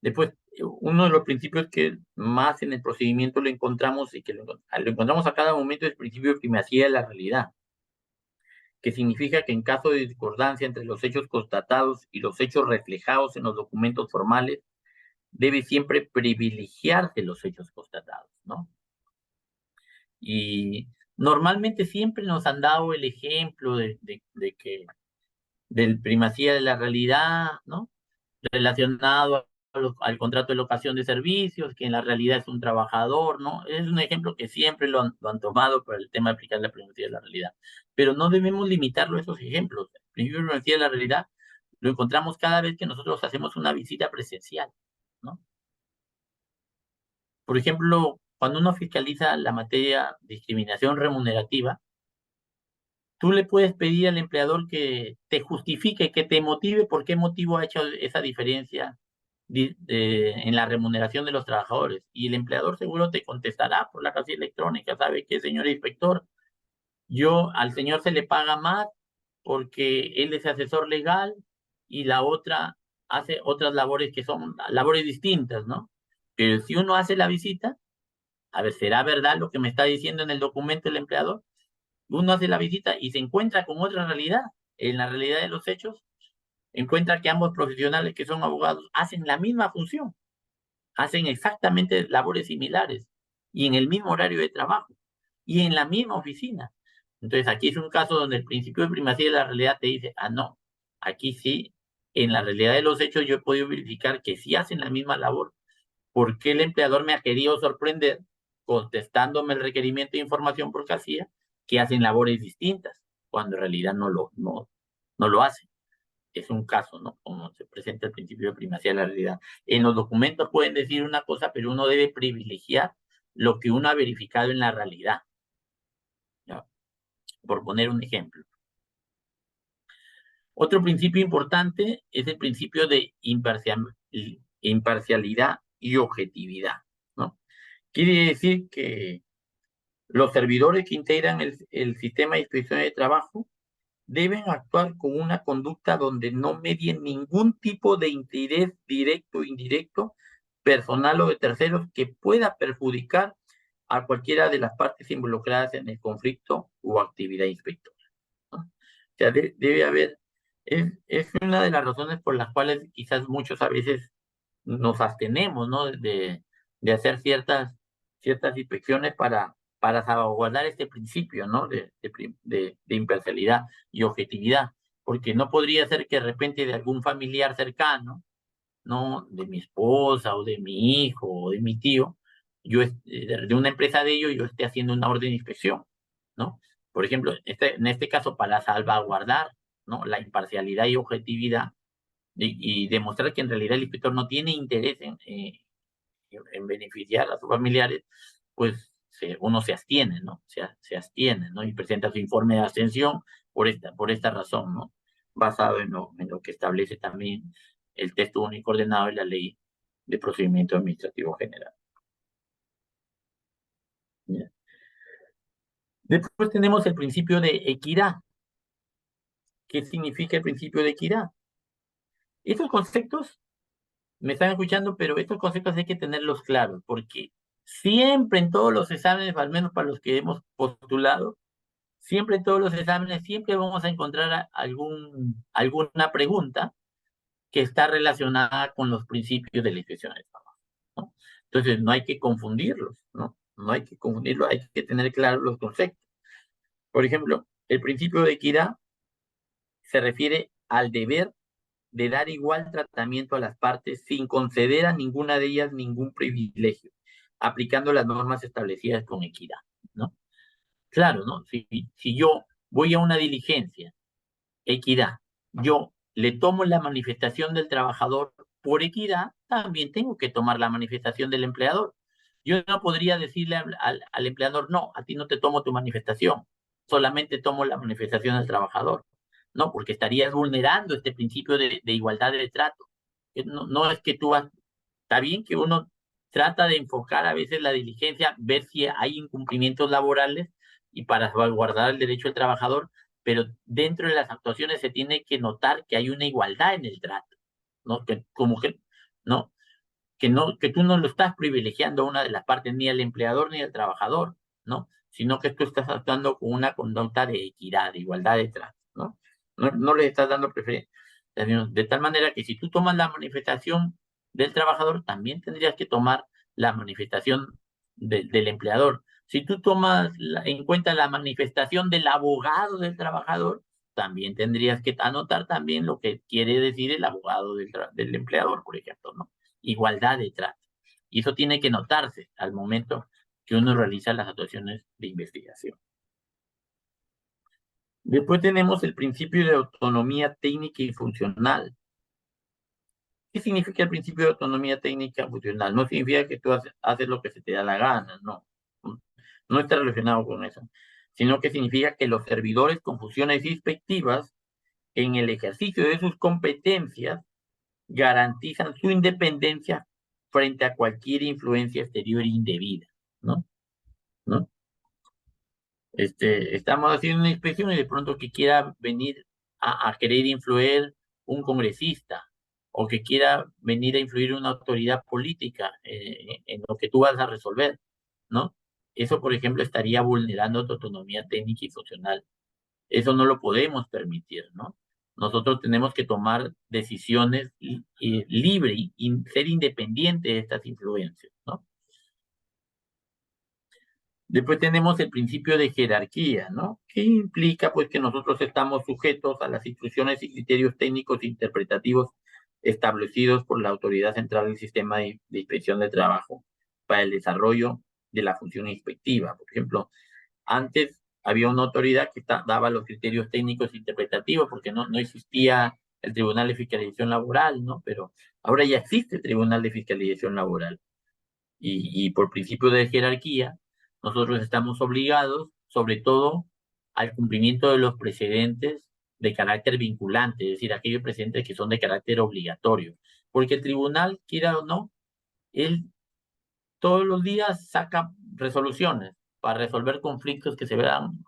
Después, uno de los principios que más en el procedimiento lo encontramos y que lo encontramos a cada momento es el principio de primacía de la realidad, que significa que en caso de discordancia entre los hechos constatados y los hechos reflejados en los documentos formales, debe siempre privilegiarse los hechos constatados, ¿no? Y normalmente siempre nos han dado el ejemplo de que del primacía de la realidad, ¿no? Relacionado al contrato de locación de servicios, que en la realidad es un trabajador, ¿no? Es un ejemplo que siempre lo han tomado para el tema de aplicar la primacía de la realidad. Pero no debemos limitarlo a esos ejemplos. El principio de primacía de la realidad lo encontramos cada vez que nosotros hacemos una visita presencial, ¿no? Por ejemplo, cuando uno fiscaliza la materia de discriminación remunerativa, tú le puedes pedir al empleador que te justifique, que te motive por qué motivo ha hecho esa diferencia en la remuneración de los trabajadores. Y el empleador seguro te contestará por la casilla electrónica, ¿sabe qué, señor inspector? Al señor se le paga más porque él es asesor legal y la otra hace otras labores que son labores distintas, ¿no? Pero si uno hace la visita, a ver, ¿será verdad lo que me está diciendo en el documento el empleador? Uno hace la visita y se encuentra con otra realidad. En la realidad de los hechos, encuentra que ambos profesionales que son abogados hacen la misma función, hacen exactamente labores similares y en el mismo horario de trabajo y en la misma oficina. Entonces aquí es un caso donde el principio de primacía de la realidad te dice, ah, no, aquí sí, en la realidad de los hechos yo he podido verificar que sí hacen la misma labor. ¿Por qué el empleador me ha querido sorprender contestándome el requerimiento de información por casilla que hacen labores distintas, cuando en realidad no lo hacen? Es un caso, ¿no? Como se presenta el principio de primacía de la realidad. En los documentos pueden decir una cosa, pero uno debe privilegiar lo que uno ha verificado en la realidad, ¿ya? Por poner un ejemplo. Otro principio importante es el principio de imparcialidad y objetividad, ¿no? Quiere decir que los servidores que integran el sistema de inspección de trabajo deben actuar con una conducta donde no medien ningún tipo de interés directo o indirecto, personal o de terceros, que pueda perjudicar a cualquiera de las partes involucradas en el conflicto o actividad inspectora, ¿no? O sea, debe haber, es una de las razones por las cuales quizás muchos a veces nos abstenemos, ¿no? De hacer ciertas inspecciones para salvaguardar este principio, ¿no? De imparcialidad y objetividad, porque no podría ser que de repente de algún familiar cercano, ¿no? De mi esposa o de mi hijo o de mi tío, de una empresa de ellos, yo esté haciendo una orden de inspección, ¿no? Por ejemplo, en este caso, para salvaguardar, ¿no? La imparcialidad y objetividad y demostrar que en realidad el inspector no tiene interés en beneficiar a sus familiares, pues uno se abstiene, ¿no? Se abstiene, ¿no? Y presenta su informe de abstención por esta razón, ¿no? Basado en lo que establece también el texto único ordenado y la ley de procedimiento administrativo general. ¿Ya? Después tenemos el principio de equidad. ¿Qué significa el principio de equidad? Estos conceptos, me están escuchando, pero estos conceptos hay que tenerlos claros, porque siempre en todos los exámenes, al menos para los que hemos postulado, siempre en todos los exámenes, siempre vamos a encontrar alguna pregunta que está relacionada con los principios de la inspección de trabajo, ¿no? Entonces, no hay que confundirlos, ¿no? No hay que confundirlos, hay que tener claros los conceptos. Por ejemplo, el principio de equidad se refiere al deber de dar igual tratamiento a las partes sin conceder a ninguna de ellas ningún privilegio, aplicando las normas establecidas con equidad, ¿no? Claro, ¿no? Si yo voy a una diligencia, equidad, yo le tomo la manifestación del trabajador por equidad, también tengo que tomar la manifestación del empleador. Yo no podría decirle al empleador, no, a ti no te tomo tu manifestación, solamente tomo la manifestación del trabajador. No, porque estarías vulnerando este principio de igualdad de trato. No es que tú vas, está bien que uno trata de enfocar a veces la diligencia, ver si hay incumplimientos laborales y para salvaguardar el derecho del trabajador, pero dentro de las actuaciones se tiene que notar que hay una igualdad en el trato, ¿no? ¿No? Que tú no lo estás privilegiando a una de las partes, ni al empleador ni al trabajador, ¿no? Sino que tú estás actuando con una conducta de equidad, de igualdad de trato, ¿no? No le estás dando preferencia. De tal manera que si tú tomas la manifestación del trabajador, también tendrías que tomar la manifestación del empleador. Si tú tomas en cuenta la manifestación del abogado del trabajador, también tendrías que anotar también lo que quiere decir el abogado del empleador, por ejemplo, ¿no? Igualdad de trato. Y eso tiene que notarse al momento que uno realiza las actuaciones de investigación. Después tenemos el principio de autonomía técnica y funcional. ¿Qué significa el principio de autonomía técnica y funcional? No significa que tú haces lo que se te da la gana, no. No está relacionado con eso. Sino que significa que los servidores con funciones inspectivas, en el ejercicio de sus competencias, garantizan su independencia frente a cualquier influencia exterior indebida, ¿no? ¿No? Estamos haciendo una inspección y de pronto que quiera venir a querer influir un congresista o que quiera venir a influir una autoridad política en lo que tú vas a resolver, ¿no? Eso, por ejemplo, estaría vulnerando tu autonomía técnica y funcional. Eso no lo podemos permitir, ¿no? Nosotros tenemos que tomar decisiones libre y ser independiente de estas influencias, ¿no? Después tenemos el principio de jerarquía, ¿no? Que implica pues que nosotros estamos sujetos a las instrucciones y criterios técnicos e interpretativos establecidos por la autoridad central del sistema de inspección de trabajo para el desarrollo de la función inspectiva. Por ejemplo, antes había una autoridad que daba los criterios técnicos e interpretativos porque no existía el Tribunal de Fiscalización Laboral, ¿no? Pero ahora ya existe el Tribunal de Fiscalización Laboral y por principio de jerarquía, nosotros estamos obligados, sobre todo, al cumplimiento de los precedentes de carácter vinculante, es decir, aquellos precedentes que son de carácter obligatorio, porque el tribunal, quiera o no, él todos los días saca resoluciones para resolver conflictos que se vean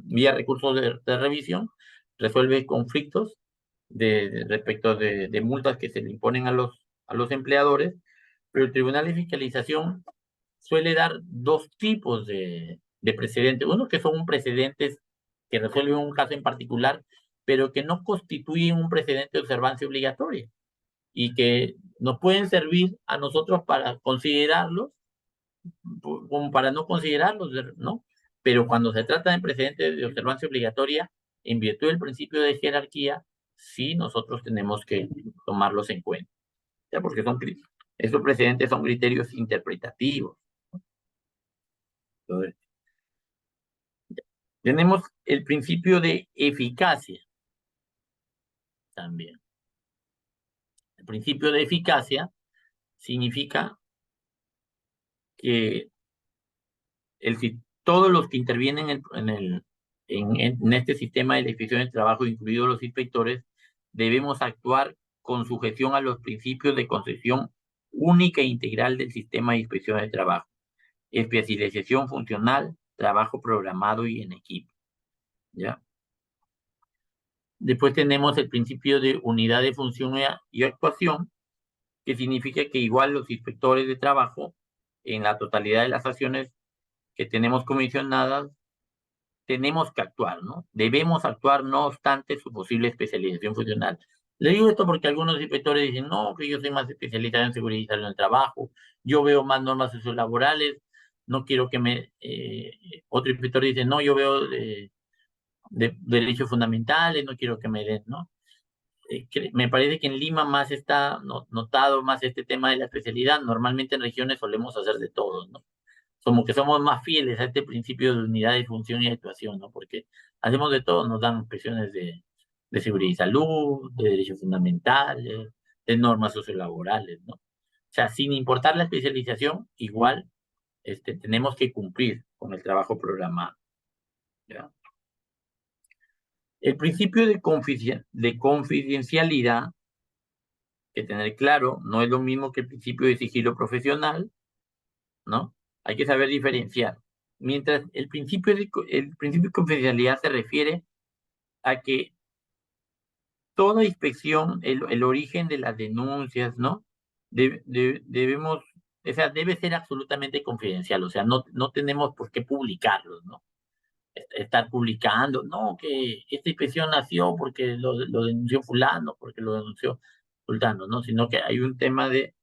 vía recursos de revisión, resuelve conflictos respecto de multas que se le imponen a los empleadores, pero el Tribunal de Fiscalización suele dar dos tipos de precedentes. Uno que son precedentes que resuelven un caso en particular, pero que no constituyen un precedente de observancia obligatoria y que nos pueden servir a nosotros para considerarlos, como para no considerarlos, ¿no? Pero cuando se trata de precedentes de observancia obligatoria, en virtud del principio de jerarquía, sí nosotros tenemos que tomarlos en cuenta, ¿ya? Porque estos precedentes son criterios interpretativos. Entonces, tenemos el principio de eficacia también. El principio de eficacia significa que todos los que intervienen en este sistema de la inspección de trabajo, incluidos los inspectores, debemos actuar con sujeción a los principios de concesión única e integral del sistema de inspección de trabajo, especialización funcional, trabajo programado y en equipo. ¿Ya? Después tenemos el principio de unidad de función y actuación, que significa que igual los inspectores de trabajo, en la totalidad de las acciones que tenemos comisionadas, tenemos que actuar, ¿no? Debemos actuar no obstante su posible especialización funcional. Le digo esto porque algunos inspectores dicen, no, que yo soy más especializado en seguridad y salud en el trabajo, yo veo más normas sociolaborales, no quiero que otro inspector dice, no, yo veo de derechos fundamentales, no quiero que me den, ¿no? Me parece que en Lima más está notado más este tema de la especialidad. Normalmente en regiones solemos hacer de todo, ¿no? Como que somos más fieles a este principio de unidad de función y actuación, ¿no? Porque hacemos de todo, nos dan presiones de seguridad y salud, de derechos fundamentales, de normas sociolaborales, ¿no? O sea, sin importar la especialización, igual tenemos que cumplir con el trabajo programado, ¿ya? El principio de confidencialidad, que tener claro, no es lo mismo que el principio de sigilo profesional, ¿no? Hay que saber diferenciar. Mientras el principio de confidencialidad se refiere a que toda inspección, el origen de las denuncias, ¿no? Debemos, o sea, debe ser absolutamente confidencial, o sea, no tenemos por qué publicarlos, ¿no? Estar publicando, no, que esta inspección nació porque lo denunció fulano, porque lo denunció fulano, ¿no? Sino que hay un tema de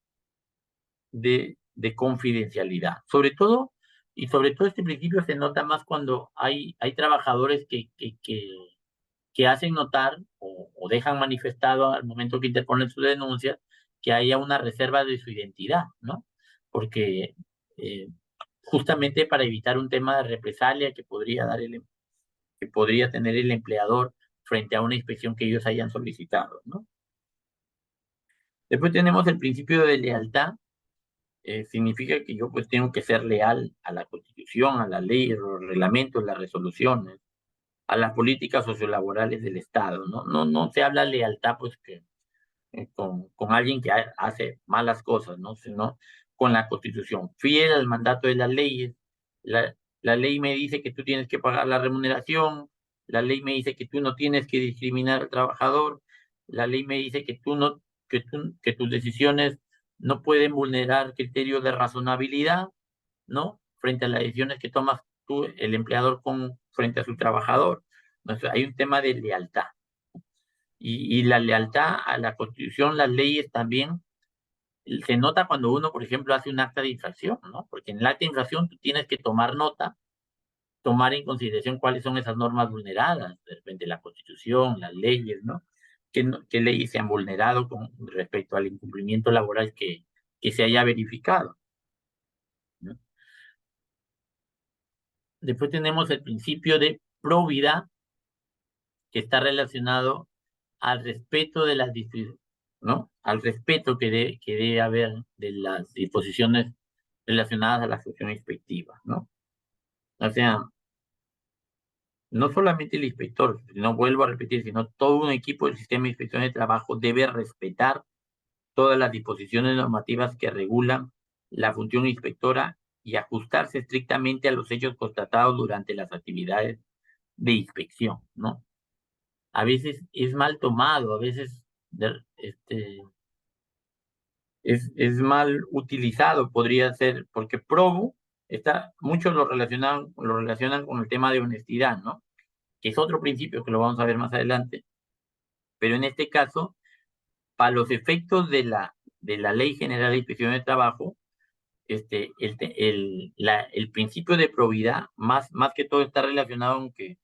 confidencialidad. Sobre todo este principio se nota más cuando hay trabajadores que hacen notar o dejan manifestado al momento que interponen su denuncia que haya una reserva de su identidad, ¿no? Porque justamente para evitar un tema de represalia que podría tener el empleador frente a una inspección que ellos hayan solicitado, ¿no? Después tenemos el principio de lealtad. Significa que yo pues tengo que ser leal a la Constitución, a la ley, los reglamentos, las resoluciones, a las políticas sociolaborales del Estado, ¿no? No se habla lealtad pues que con alguien que hace malas cosas, ¿no? Sino con la Constitución, fiel al mandato de las leyes. La ley me dice que tú tienes que pagar la remuneración, la ley me dice que tú no tienes que discriminar al trabajador, la ley me dice que tus decisiones no pueden vulnerar criterios de razonabilidad, ¿no? Frente a las decisiones que tomas tú, el empleador, frente a su trabajador. Entonces, hay un tema de lealtad. Y la lealtad a la Constitución, las leyes también, se nota cuando uno, por ejemplo, hace un acta de infracción, ¿no? Porque en el acta de infracción tú tienes que tomar nota, tomar en consideración cuáles son esas normas vulneradas, de repente la Constitución, las leyes, ¿no? ¿Qué leyes se han vulnerado con respecto al incumplimiento laboral que se haya verificado, ¿no? Después tenemos el principio de probidad, que está relacionado al respeto de las ¿no? Al respeto que debe haber de las disposiciones relacionadas a la función inspectiva, ¿no? O sea, no solamente el inspector, no vuelvo a repetir, sino todo un equipo del sistema de inspección de trabajo debe respetar todas las disposiciones normativas que regulan la función inspectora y ajustarse estrictamente a los hechos constatados durante las actividades de inspección, ¿no? A veces es mal tomado, a veces es mal utilizado, podría ser, porque probo, muchos lo relacionan con el tema de honestidad, ¿no? Que es otro principio que lo vamos a ver más adelante, pero en este caso, para los efectos de la Ley General de Inspección de Trabajo, el principio de probidad, más que todo está relacionado con que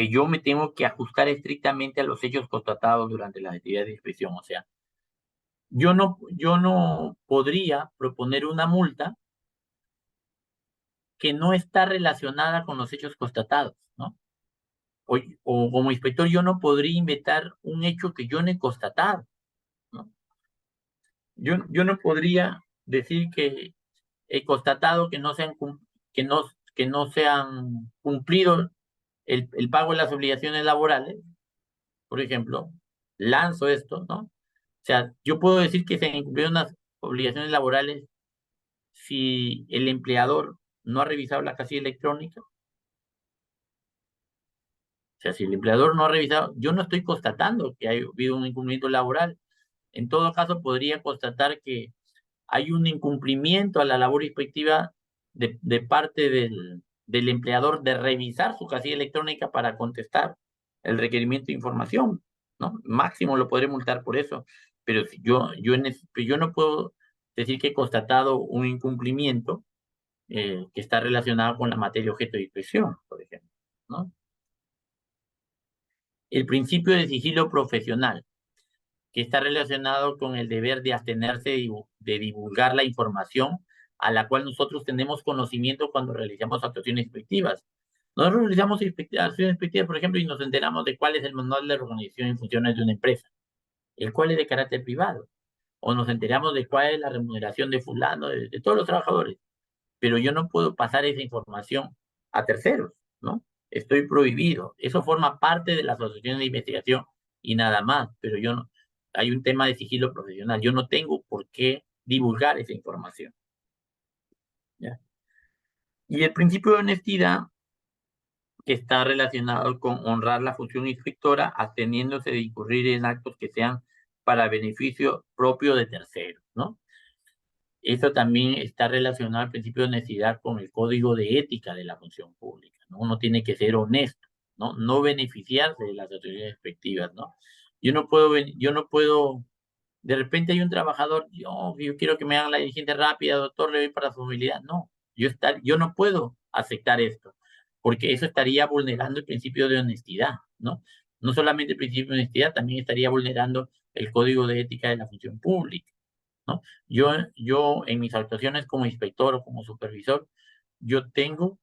yo me tengo que ajustar estrictamente a los hechos constatados durante las actividades de inspección. O sea, yo no podría proponer una multa que no está relacionada con los hechos constatados, ¿no? O como inspector yo no podría inventar un hecho que yo no he constatado, ¿no? Yo no podría decir que he constatado que que no se han cumplido el pago de las obligaciones laborales. Por ejemplo, lanzo esto, ¿no? O sea, yo puedo decir que se han incumplido unas obligaciones laborales si el empleador no ha revisado la casilla electrónica. O sea, si el empleador no ha revisado, yo no estoy constatando que haya habido un incumplimiento laboral. En todo caso, podría constatar que hay un incumplimiento a la labor inspectiva de parte del empleador de revisar su casilla electrónica para contestar el requerimiento de información, ¿no? Máximo lo podré multar por eso, pero si yo no puedo decir que he constatado un incumplimiento que está relacionado con la materia objeto de inspección, por ejemplo, ¿no? El principio de sigilo profesional, que está relacionado con el deber de abstenerse de divulgar la información a la cual nosotros tenemos conocimiento cuando realizamos actuaciones inspectivas. Nosotros realizamos acciones inspectivas, por ejemplo, y nos enteramos de cuál es el manual de organización y funciones de una empresa, el cual es de carácter privado, o nos enteramos de cuál es la remuneración de fulano, de todos los trabajadores, pero yo no puedo pasar esa información a terceros, ¿no? Estoy prohibido. Eso forma parte de la asociación de investigación y nada más, pero yo no, hay un tema de sigilo profesional. Yo no tengo por qué divulgar esa información. ¿Ya? Y el principio de honestidad, que está relacionado con honrar la función inspectora, absteniéndose de incurrir en actos que sean para beneficio propio de terceros, ¿no? Eso también está relacionado al principio de honestidad con el código de ética de la función pública, ¿no? Uno tiene que ser honesto, ¿no? No beneficiarse de las autoridades respectivas, ¿no? Yo no puedo, de repente hay un trabajador, yo quiero que me hagan la diligencia rápida, doctor, le doy para su movilidad. No, yo no puedo aceptar esto, porque eso estaría vulnerando el principio de honestidad, ¿no? No solamente el principio de honestidad, también estaría vulnerando el código de ética de la función pública, ¿no? Yo en mis actuaciones como inspector o como supervisor, yo tengo,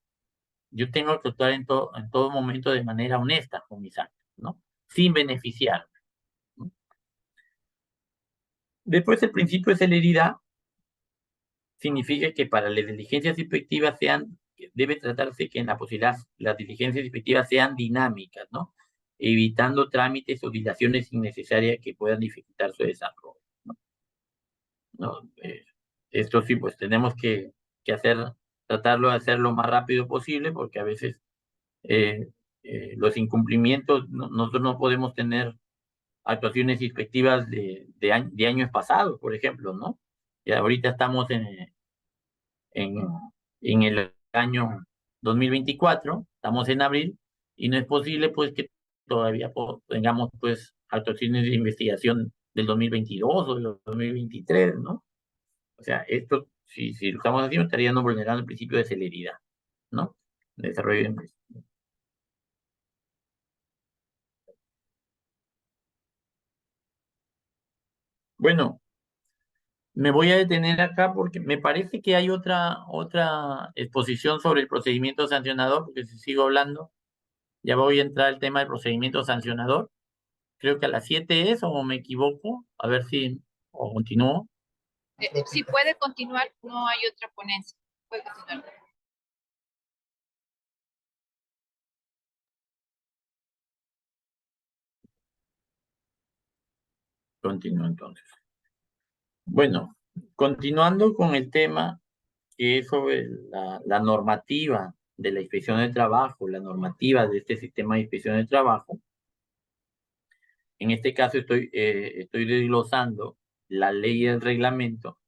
yo tengo que actuar en todo momento de manera honesta con mis actos, ¿no? Sin beneficiar, ¿no? Después, el principio de celeridad significa que para las diligencias inspectivas debe tratarse que en la posibilidad las diligencias inspectivas sean dinámicas, ¿no? Evitando trámites o dilaciones innecesarias que puedan dificultar su desarrollo, ¿no? Esto sí, pues tenemos que tratarlo de hacer lo más rápido posible, porque a veces eh, los incumplimientos, nosotros no podemos tener actuaciones inspectivas de años pasados, por ejemplo, ¿no? Y ahorita estamos en, en el año 2024, estamos en abril, y no es posible, pues, que todavía tengamos, pues, actuaciones de investigación del 2022 o del 2023, ¿no? O sea, esto, si lo estamos haciendo, estaríamos vulnerando el principio de celeridad, ¿no? De desarrollo de empresa. Bueno, me voy a detener acá porque me parece que hay otra exposición sobre el procedimiento sancionador, porque si sigo hablando, ya voy a entrar al tema del procedimiento sancionador. Creo que a las 7 es, o me equivoco, a ver si, o continúo. Si puede continuar, no hay otra ponencia. Puede continuar. Continúo entonces. Bueno, continuando con el tema que es sobre la normativa de la inspección de trabajo, la normativa de este sistema de inspección de trabajo. En este caso estoy desglosando la ley y el reglamento.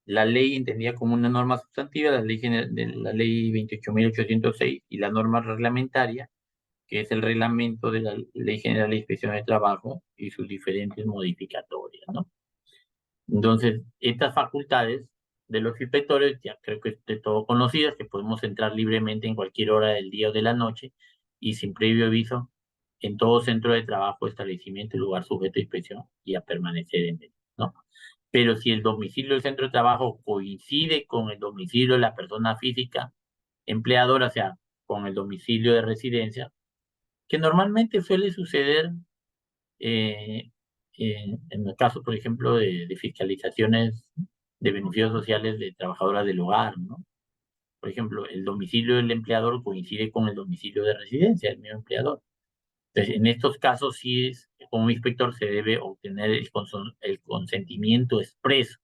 La ley entendida como una norma sustantiva, la ley 28.806, y la norma reglamentaria, que es el reglamento de la Ley General de Inspección de Trabajo y sus diferentes modificatorias, ¿no? Entonces, estas facultades de los inspectores ya creo que es de todo conocidas, que podemos entrar libremente en cualquier hora del día o de la noche y sin previo aviso en todo centro de trabajo, establecimiento y lugar sujeto a inspección y a permanecer en él, ¿no? Pero si el domicilio del centro de trabajo coincide con el domicilio de la persona física empleadora, o sea, con el domicilio de residencia, que normalmente suele suceder eh, en el caso, por ejemplo, de fiscalizaciones de beneficios sociales de trabajadoras del hogar, ¿no? Por ejemplo, el domicilio del empleador coincide con el domicilio de residencia del mismo empleador. Entonces, en estos casos sí es, como inspector se debe obtener el consentimiento expreso,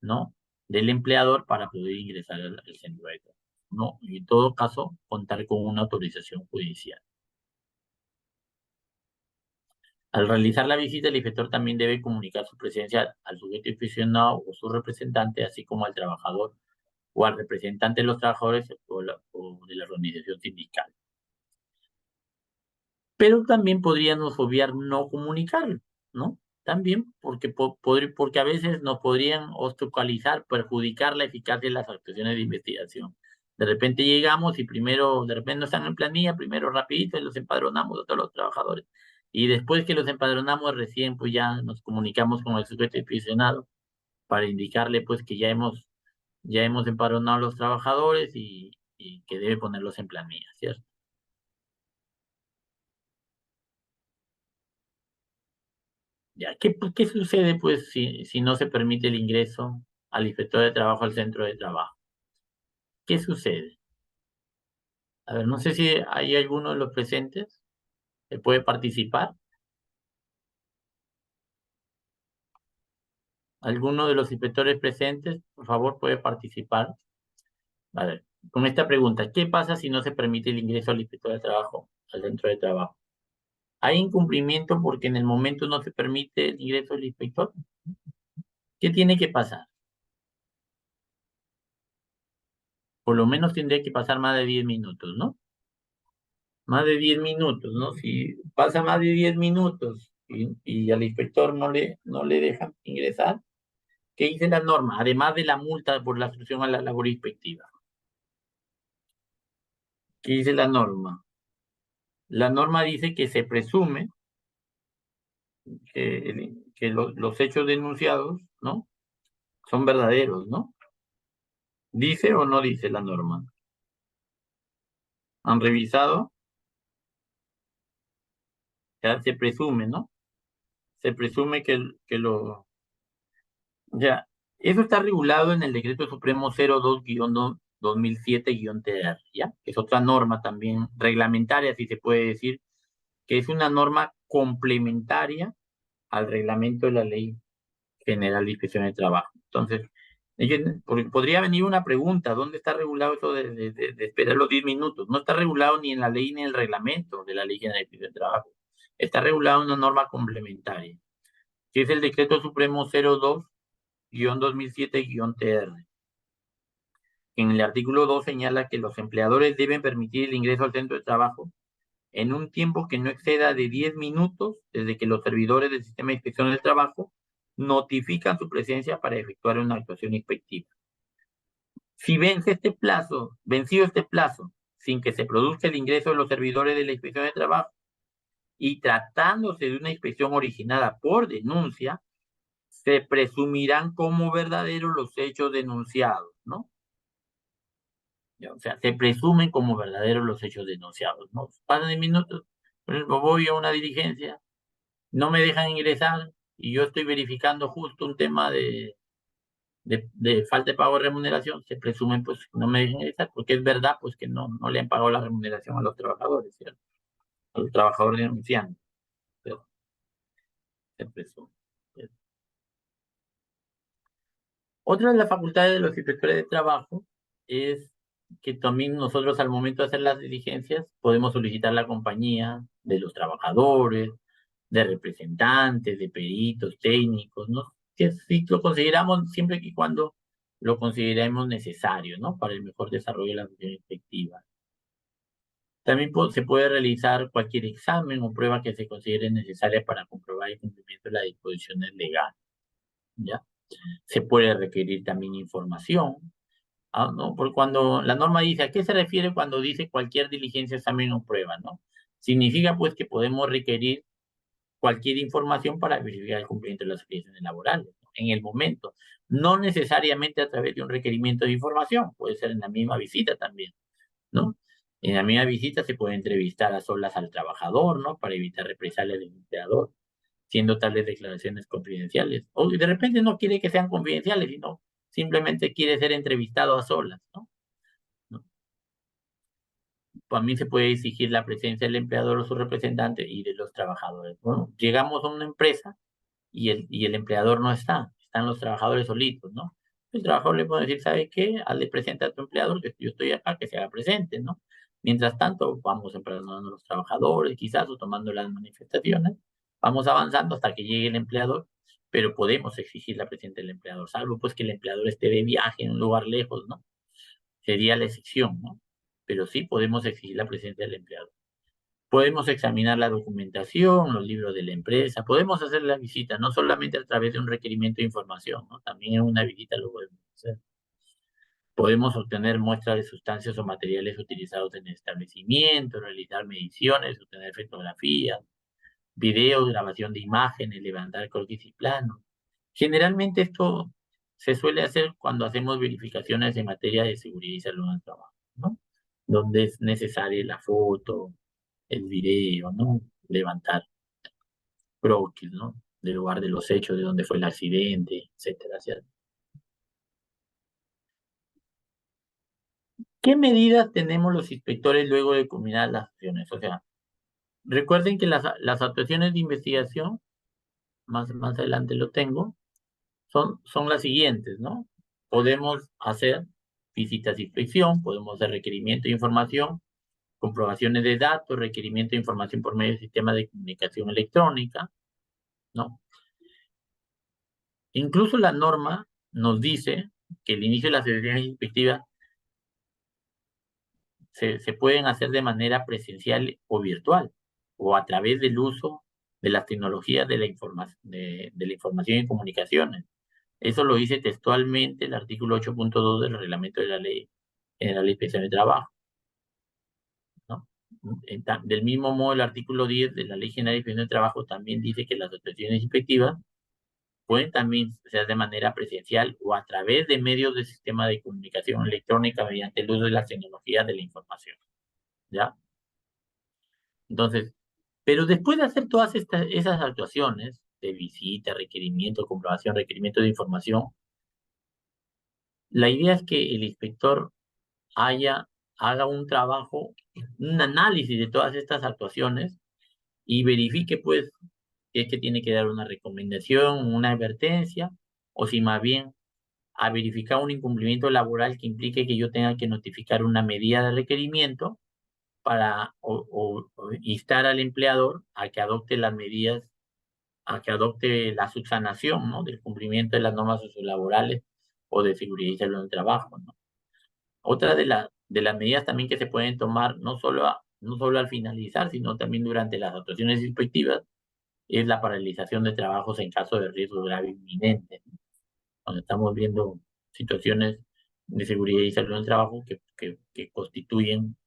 ¿no? Del empleador para poder ingresar al centro de trabajo, ¿no? Y en todo caso, contar con una autorización judicial. Al realizar la visita, el inspector también debe comunicar su presencia al sujeto inspeccionado o su representante, así como al trabajador o al representante de los trabajadores o de la organización sindical. Pero también podríamos obviar no comunicarlo, ¿no? También porque a veces nos podrían obstaculizar, perjudicar la eficacia de las actuaciones de investigación. De repente llegamos y primero, de repente no están en planilla, primero rapidito y los empadronamos a todos los trabajadores. Y después que los empadronamos recién, pues ya nos comunicamos con el sujeto inspeccionado para indicarle pues que ya hemos empadronado a los trabajadores y que debe ponerlos en planilla, ¿cierto? Ya, ¿qué sucede pues si no se permite el ingreso al inspector de trabajo al centro de trabajo? ¿Qué sucede? A ver, no sé si hay alguno de los presentes que puede participar. ¿Alguno de los inspectores presentes, por favor, puede participar? A ver, con esta pregunta, ¿qué pasa si no se permite el ingreso al inspector de trabajo al centro de trabajo? ¿Hay incumplimiento porque en el momento no se permite el ingreso del inspector? ¿Qué tiene que pasar? Por lo menos tendría que pasar más de 10 minutos, ¿no? Más de 10 minutos, ¿no? Si pasa más de 10 minutos y al inspector no le dejan ingresar, ¿qué dice la norma? Además de la multa por la obstrucción a la labor inspectiva. ¿Qué dice la norma? La norma dice que se presume que los hechos denunciados, ¿no? Son verdaderos, ¿no? ¿Dice o no dice la norma? ¿Han revisado? Ya se presume, ¿no? Se presume que ya, eso está regulado en el Decreto Supremo 02-2007-TR, ¿ya? Es otra norma también reglamentaria, si se puede decir, que es una norma complementaria al reglamento de la Ley General de Inspección de Trabajo. Entonces, podría venir una pregunta, ¿dónde está regulado eso de esperar los 10 minutos? No está regulado ni en la ley ni en el reglamento de la Ley General de Inspección de Trabajo. Está regulado en una norma complementaria, que es el Decreto Supremo 02-2007-TR. En el artículo 2 señala que los empleadores deben permitir el ingreso al centro de trabajo en un tiempo que no exceda de 10 minutos desde que los servidores del sistema de inspección del trabajo notifican su presencia para efectuar una actuación inspectiva. Si vencido este plazo, sin que se produzca el ingreso de los servidores de la inspección de trabajo y tratándose de una inspección originada por denuncia, se presumirán como verdaderos los hechos denunciados, ¿no? O sea, se presumen como verdaderos los hechos denunciados, ¿no? Pasan de minutos, por ejemplo, voy a una diligencia, no me dejan ingresar y yo estoy verificando justo un tema de falta de pago de remuneración, se presumen pues que no me dejan ingresar, porque es verdad pues que no le han pagado la remuneración a los trabajadores, ¿cierto? A los trabajadores denunciantes, pero se presume, ¿cierto? Otra de las facultades de los inspectores de trabajo es que también nosotros al momento de hacer las diligencias podemos solicitar la compañía de los trabajadores, de representantes, de peritos, técnicos, ¿no? Que sí lo consideramos siempre y cuando lo consideremos necesario, ¿no? Para el mejor desarrollo de la función inspectiva. También se puede realizar cualquier examen o prueba que se considere necesaria para comprobar el cumplimiento de las disposiciones legales, ¿ya? Se puede requerir también información, ¿no? Porque cuando la norma dice, ¿a qué se refiere cuando dice cualquier diligencia, examen o prueba, ¿no? Significa pues que podemos requerir cualquier información para verificar el cumplimiento de las obligaciones laborales, ¿no? En el momento, no necesariamente a través de un requerimiento de información, puede ser en la misma visita también, ¿no? En la misma visita se puede entrevistar a solas al trabajador, ¿no? Para evitar represalias del empleador. siendo tales declaraciones confidenciales. O de repente no quiere que sean confidenciales, sino simplemente quiere ser entrevistado a solas, ¿no? También se puede exigir la presencia del empleador o su representante y de los trabajadores. Bueno, llegamos a una empresa y el empleador no está, están los trabajadores solitos, ¿no? El trabajador le puede decir, ¿sabe qué? Hazle presente a tu empleador que yo estoy acá, que se haga presente, ¿no? Mientras tanto, vamos empadronando a los trabajadores, quizás, o tomando las manifestaciones, vamos avanzando hasta que llegue el empleador, pero podemos exigir la presencia del empleador, salvo pues que el empleador esté de viaje en un lugar lejos, ¿no? Sería la excepción, ¿no? Pero sí podemos exigir la presencia del empleador. Podemos examinar la documentación, los libros de la empresa, podemos hacer la visita, no solamente a través de un requerimiento de información, ¿no? También en una visita lo podemos hacer. Podemos obtener muestras de sustancias o materiales utilizados en el establecimiento, realizar mediciones, obtener fotografías, videos, grabación de imágenes, levantar croquis y planos. Generalmente esto se suele hacer cuando hacemos verificaciones en materia de seguridad y salud en el trabajo, ¿no? Donde es necesaria la foto, el video, ¿no? Levantar croquis, ¿no? Del lugar de los hechos, de dónde fue el accidente, etcétera, ¿cierto? ¿Qué medidas tenemos los inspectores luego de culminar las acciones? O sea, recuerden que las actuaciones de investigación, más adelante lo tengo, son las siguientes, ¿no? Podemos hacer visitas de inspección, podemos hacer requerimiento de información, comprobaciones de datos, requerimiento de información por medio del sistema de comunicación electrónica, ¿no? Incluso la norma nos dice que el inicio de las sesiones inspectivas se pueden hacer de manera presencial o virtual, o a través del uso de las tecnologías de la información y comunicaciones. Eso lo dice textualmente el artículo 8.2 del reglamento de la Ley General de Inspección de Trabajo, ¿no? Del mismo modo, el artículo 10 de la Ley General de Inspección de Trabajo también dice que las actuaciones inspectivas pueden también ser de manera presencial o a través de medios del sistema de comunicación electrónica mediante el uso de las tecnologías de la información, ¿ya? Entonces, pero después de hacer todas esas actuaciones de visita, requerimiento, comprobación, requerimiento de información, la idea es que el inspector haga un trabajo, un análisis de todas estas actuaciones y verifique, pues, si es que tiene que dar una recomendación, una advertencia, o si más bien a verificar un incumplimiento laboral que implique que yo tenga que notificar una medida de requerimiento para o instar al empleador a que adopte las medidas, a que adopte la subsanación, ¿no? Del cumplimiento de las normas sociolaborales o de seguridad y salud en el trabajo, ¿no? Otra de las medidas también que se pueden tomar, no solo al finalizar, sino también durante las actuaciones inspectivas, es la paralización de trabajos en caso de riesgo grave inminente, ¿no? Cuando estamos viendo situaciones de seguridad y salud en el trabajo que constituyen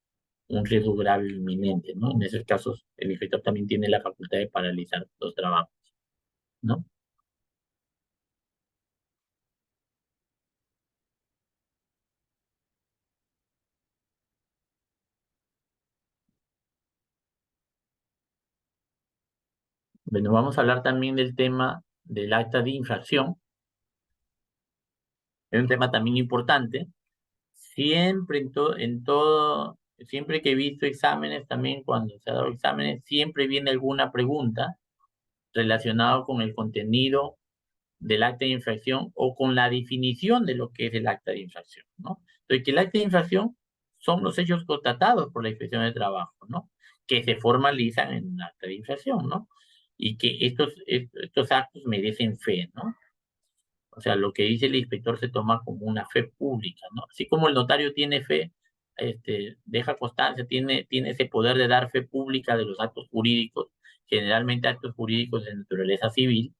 un riesgo grave inminente, ¿no? En esos casos, el inspector también tiene la facultad de paralizar los trabajos, ¿no? Bueno, vamos a hablar también del tema del acta de infracción. Es un tema también importante. Siempre siempre que he visto exámenes, también cuando se ha dado exámenes, siempre viene alguna pregunta relacionada con el contenido del acta de infracción o con la definición de lo que es el acta de infracción, ¿no? Entonces, que el acta de infracción son los hechos constatados por la Inspección de Trabajo, ¿no? Que se formalizan en un acta de infracción, ¿no? Y que estos actos merecen fe, ¿no? O sea, lo que dice el inspector se toma como una fe pública, ¿no? Así como el notario tiene fe, deja constancia, tiene ese poder de dar fe pública de los actos jurídicos, generalmente actos jurídicos de naturaleza civil.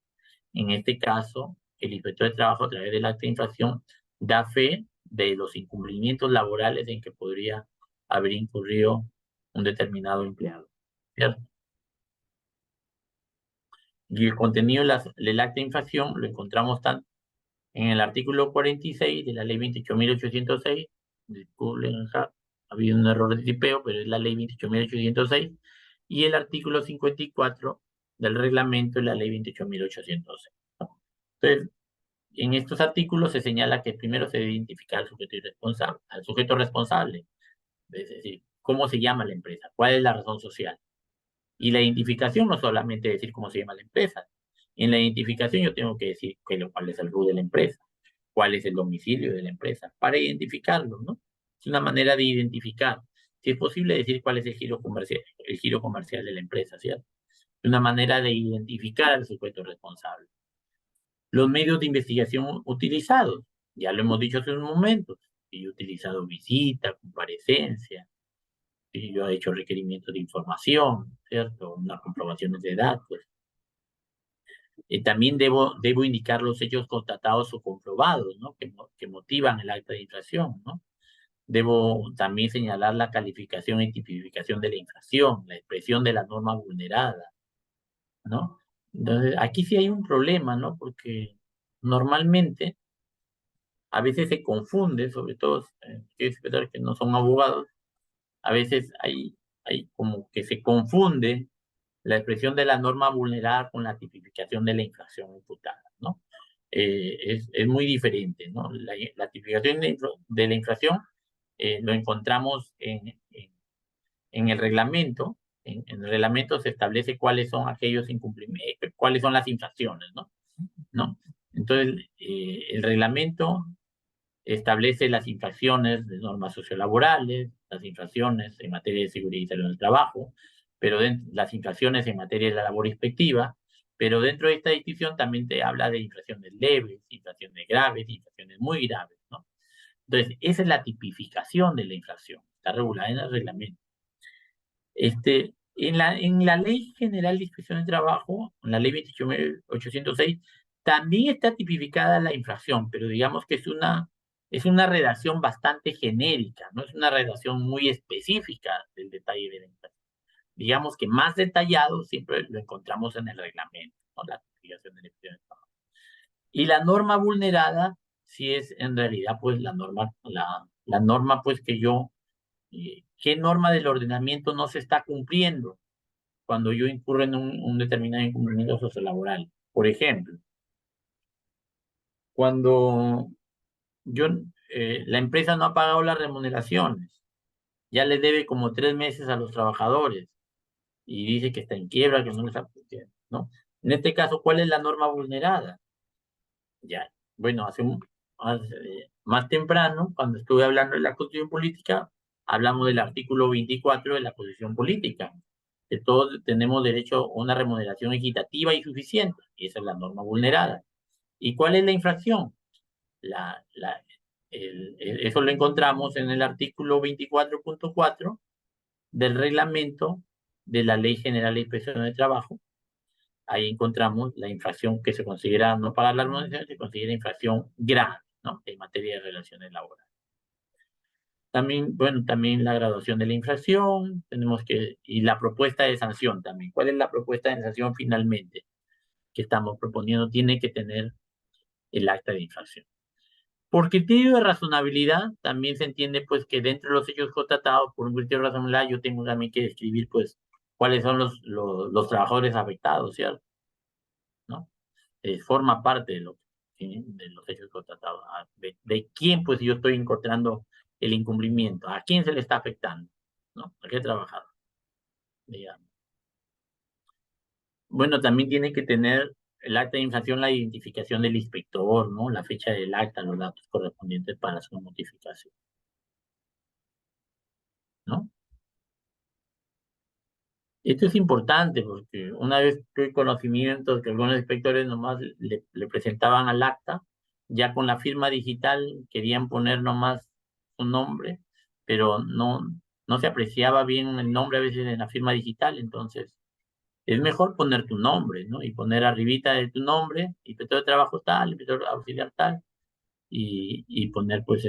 En este caso, el inspector de trabajo, a través del acta de infracción, da fe de los incumplimientos laborales en que podría haber incurrido un determinado empleado, ¿cierto? Y el contenido del acta de infracción lo encontramos tanto en el artículo 46 de la ley 28.806, disculpen, ha habido un error de tipeo, pero es la ley 28.806, y el artículo 54 del reglamento y la ley 28.806, ¿no? Entonces, en estos artículos se señala que primero se debe identificar al sujeto responsable, es decir, cómo se llama la empresa, cuál es la razón social. Y la identificación no solamente decir cómo se llama la empresa. En la identificación yo tengo que decir cuál es el RU de la empresa, cuál es el domicilio de la empresa, para identificarlo, ¿no? Es una manera de identificar. Si es posible decir cuál es el giro comercial de la empresa, ¿cierto? Es una manera de identificar al sujeto responsable. Los medios de investigación utilizados, ya lo hemos dicho hace un momento, si yo he utilizado visita, comparecencia, si yo he hecho requerimientos de información, ¿cierto? Unas comprobaciones de datos. También debo indicar los hechos constatados o comprobados, ¿no? Que motivan el acta de infracción, ¿no? Debo también señalar la calificación y tipificación de la infracción, la expresión de la norma vulnerada, ¿no? Entonces, aquí sí hay un problema, ¿no? Porque normalmente a veces se confunde, sobre todo que no son abogados, a veces hay como que se confunde la expresión de la norma vulnerada con la tipificación de la infracción imputada, ¿no? Es muy diferente, ¿no? La tipificación de la infracción lo encontramos en el reglamento. En el reglamento se establece cuáles son aquellos incumplimientos, cuáles son las infracciones, ¿no? ¿No? Entonces, el reglamento establece las infracciones de normas sociolaborales, las infracciones en materia de seguridad y salud en el trabajo, pero las infracciones en materia de la labor inspectiva, pero dentro de esta distinción también te habla de infracciones leves, infracciones graves, infracciones muy graves, ¿no? Entonces, esa es la tipificación de la infracción, está regulada en el reglamento. En la Ley General de Inspección de Trabajo, en la Ley 28.806, también está tipificada la infracción, pero digamos que es una redacción bastante genérica, no es una redacción muy específica del detalle de la infracción. Digamos que más detallado siempre lo encontramos en el reglamento, ¿no? La tipificación de la inspección de trabajo. Y la norma vulnerada, sí es en realidad pues la norma pues que yo, ¿qué norma del ordenamiento no se está cumpliendo cuando yo incurro en un determinado incumplimiento sociolaboral? Por ejemplo, cuando yo, la empresa no ha pagado las remuneraciones, ya le debe como 3 meses a los trabajadores y dice que está en quiebra, que no les está cumpliendo, ¿no? En este caso, ¿cuál es la norma vulnerada? Ya, bueno, más temprano, cuando estuve hablando de la Constitución Política, hablamos del artículo 24 de la Constitución Política, que todos tenemos derecho a una remuneración equitativa y suficiente, y esa es la norma vulnerada. ¿Y cuál es la infracción? Eso lo encontramos en el artículo 24.4 del reglamento de la Ley General de Inspección de Trabajo. Ahí encontramos la infracción que se considera no pagar la remuneración, se considera infracción grave, ¿no? En materia de relaciones laborales. También, bueno, también la graduación de la infracción, y la propuesta de sanción también. ¿Cuál es la propuesta de sanción finalmente que estamos proponiendo? Tiene que tener el acta de infracción. Por criterio de razonabilidad, también se entiende pues que dentro de los hechos constatados por un criterio de razonabilidad, yo tengo también que describir pues cuáles son los trabajadores afectados, ¿cierto? ¿No? Forma parte de los hechos constatados. De quién pues yo estoy encontrando el incumplimiento, a quién se le está afectando, ¿no? ¿A qué trabajador? Digamos. Bueno, también tiene que tener el acta de infracción, la identificación del inspector, ¿no? La fecha del acta, los datos correspondientes para su notificación, ¿no? Esto es importante porque una vez tuve conocimiento de que algunos inspectores nomás le presentaban al acta, ya con la firma digital querían poner nomás su nombre, pero no se apreciaba bien el nombre a veces en la firma digital, entonces es mejor poner tu nombre, ¿no? Y poner arribita de tu nombre, inspector de trabajo tal, inspector auxiliar tal, y poner pues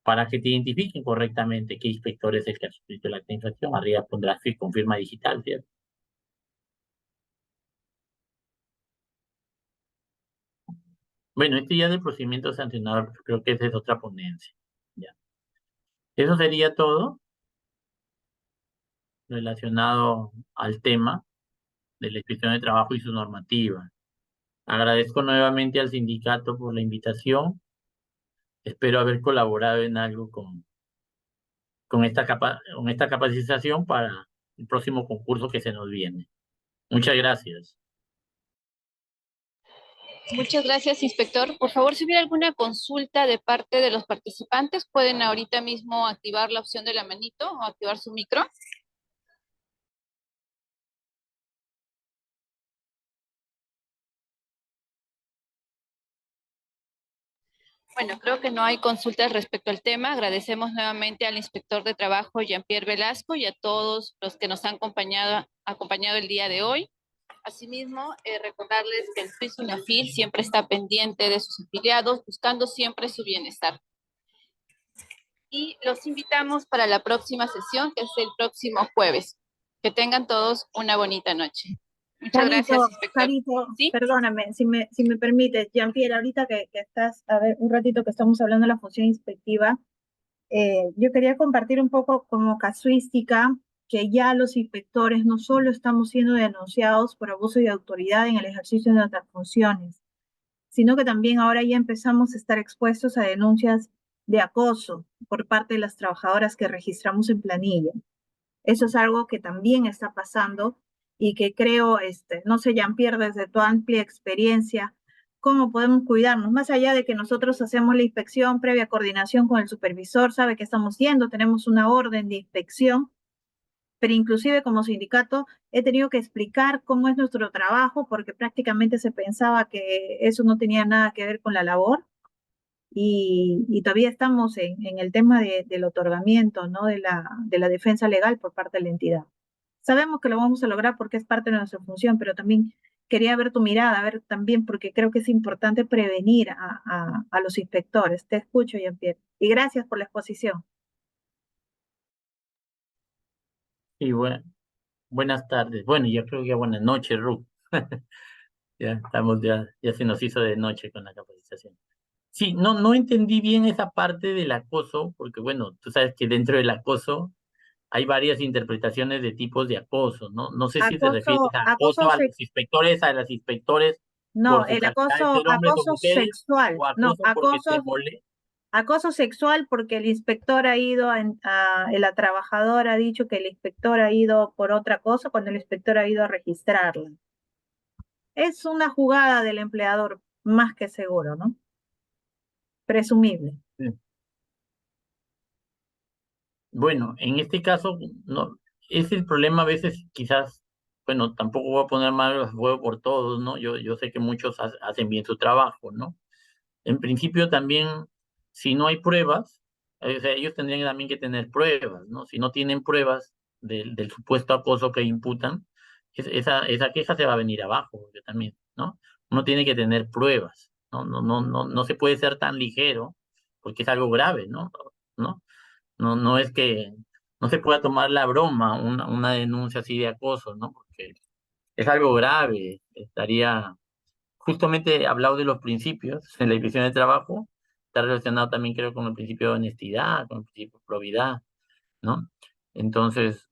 para que te identifiquen correctamente qué inspector es el que ha suscrito la acta de infracción, arriba pondrás con firma digital, ¿cierto? Bueno, este ya del procedimiento sancionador, creo que esa es otra ponencia. Ya. Eso sería todo relacionado al tema. de la Inspección de Trabajo y su normativa. Agradezco nuevamente al sindicato por la invitación. Espero haber colaborado en algo con esta capacitación para el próximo concurso que se nos viene. Muchas gracias. Muchas gracias, inspector. Por favor, si hubiera alguna consulta de parte de los participantes, pueden ahorita mismo activar la opción de la manito o activar su micro. Bueno, creo que no hay consultas respecto al tema. Agradecemos nuevamente al inspector de trabajo, Jean-Pierre Velasco, y a todos los que nos han acompañado el día de hoy. Asimismo, recordarles que el FIS UNAFIL siempre está pendiente de sus afiliados, buscando siempre su bienestar. Y los invitamos para la próxima sesión, que es el próximo jueves. Que tengan todos una bonita noche. Muchas gracias, inspector. Carito, ¿Sí? perdóname, si me permites, Jean-Pierre, ahorita que estás, a ver, un ratito que estamos hablando de la función inspectiva, yo quería compartir un poco como casuística que ya los inspectores no solo estamos siendo denunciados por abuso de autoridad en el ejercicio de nuestras funciones, sino que también ahora ya empezamos a estar expuestos a denuncias de acoso por parte de las trabajadoras que registramos en planilla. Eso es algo que también está pasando y que creo, no sé, Jean-Pierre, desde tu amplia experiencia, ¿cómo podemos cuidarnos? Más allá de que nosotros hacemos la inspección previa coordinación con el supervisor, sabe que estamos yendo, tenemos una orden de inspección, pero inclusive como sindicato he tenido que explicar cómo es nuestro trabajo porque prácticamente se pensaba que eso no tenía nada que ver con la labor y todavía estamos en el tema del otorgamiento, ¿no? De la defensa legal por parte de la entidad. Sabemos que lo vamos a lograr porque es parte de nuestra función, pero también quería ver tu mirada, a ver también, porque creo que es importante prevenir a los inspectores. Te escucho, Jean-Pierre. Y gracias por la exposición. Y bueno, buenas tardes. Bueno, yo creo que buenas noches, Ruth. Ya estamos, ya se nos hizo de noche con la capacitación. Sí, no entendí bien esa parte del acoso, porque bueno, tú sabes que dentro del acoso hay varias interpretaciones de tipos de acoso, ¿no? No sé si se refiere a acoso a los inspectores, a las inspectores no, por su el calidad de ser hombres o acoso mujeres, sexual, o no, acoso porque te molesta. acoso sexual porque el inspector ha ido, la trabajadora ha dicho que el inspector ha ido por otra cosa cuando el inspector ha ido a registrarla. Es una jugada del empleador más que seguro, ¿no? Presumible. Bueno, en este caso, no, es el problema a veces quizás, bueno, tampoco voy a poner mal el fuego por todos, ¿no? Yo sé que muchos hacen bien su trabajo, ¿no? En principio también, si no hay pruebas, o sea, ellos tendrían también que tener pruebas, ¿no? Si no tienen pruebas del supuesto acoso que imputan, esa queja se va a venir abajo, porque también, ¿no? Uno tiene que tener pruebas, ¿no? No se puede ser tan ligero, porque es algo grave, ¿no? ¿No? No es que no se pueda tomar la broma una denuncia así de acoso, ¿no? Porque es algo grave, estaría justamente hablado de los principios en la división de trabajo, está relacionado también creo con el principio de honestidad, con el principio de probidad, ¿no? Entonces,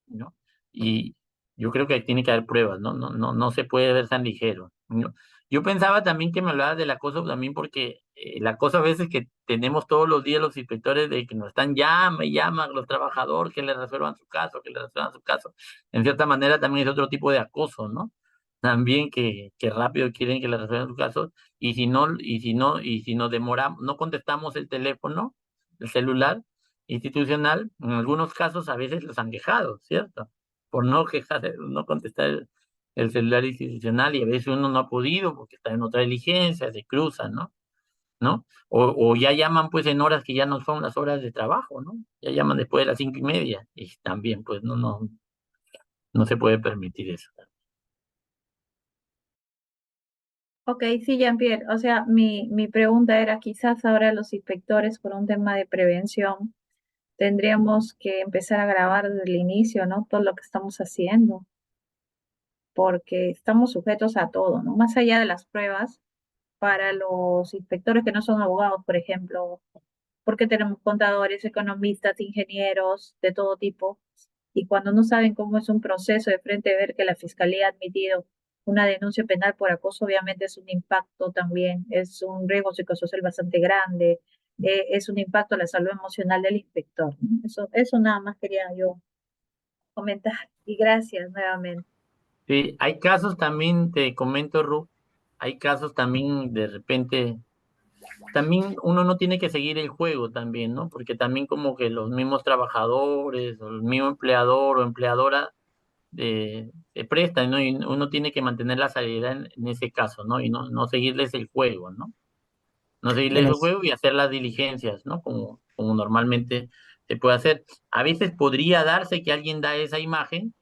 ¿no? Y yo creo que tiene que haber pruebas, no se puede ver tan ligero, ¿no? Yo pensaba también que me hablabas del acoso también porque el acoso a veces que tenemos todos los días los inspectores de que nos están llama y llaman a los trabajadores que les resuelvan su caso, que les resuelvan su caso. En cierta manera también es otro tipo de acoso, ¿no? También que rápido quieren que les resuelvan su caso y si no demoramos, no contestamos el teléfono, el celular, institucional, en algunos casos a veces los han quejado, ¿cierto? Por no contestar el celular institucional y a veces uno no ha podido porque está en otra diligencia, se cruza, ¿no? ¿No? O ya llaman pues en horas que ya no son las horas de trabajo, ¿no? Ya llaman después de las 5:30 y también pues no se puede permitir eso. Ok, sí, Jean-Pierre. O sea, mi pregunta era, quizás ahora los inspectores por un tema de prevención tendríamos que empezar a grabar desde el inicio, ¿no? Todo lo que estamos haciendo, porque estamos sujetos a todo, ¿no? Más allá de las pruebas, para los inspectores que no son abogados, por ejemplo, porque tenemos contadores, economistas, ingenieros de todo tipo, y cuando no saben cómo es un proceso de frente, ver que la fiscalía ha admitido una denuncia penal por acoso, obviamente es un impacto también, es un riesgo psicosocial bastante grande, es un impacto a la salud emocional del inspector, ¿no? Eso nada más quería yo comentar y gracias nuevamente. Sí, hay casos también, te comento, Ru, hay casos también de repente, también uno no tiene que seguir el juego también, ¿no? Porque también como que los mismos trabajadores o el mismo empleador o empleadora se prestan, ¿no? Y uno tiene que mantener la seriedad en ese caso, ¿no? Y no seguirles el juego, ¿no? No seguirles Bueno, el juego y hacer las diligencias, ¿no? Como normalmente se puede hacer. A veces podría darse que alguien da esa imagen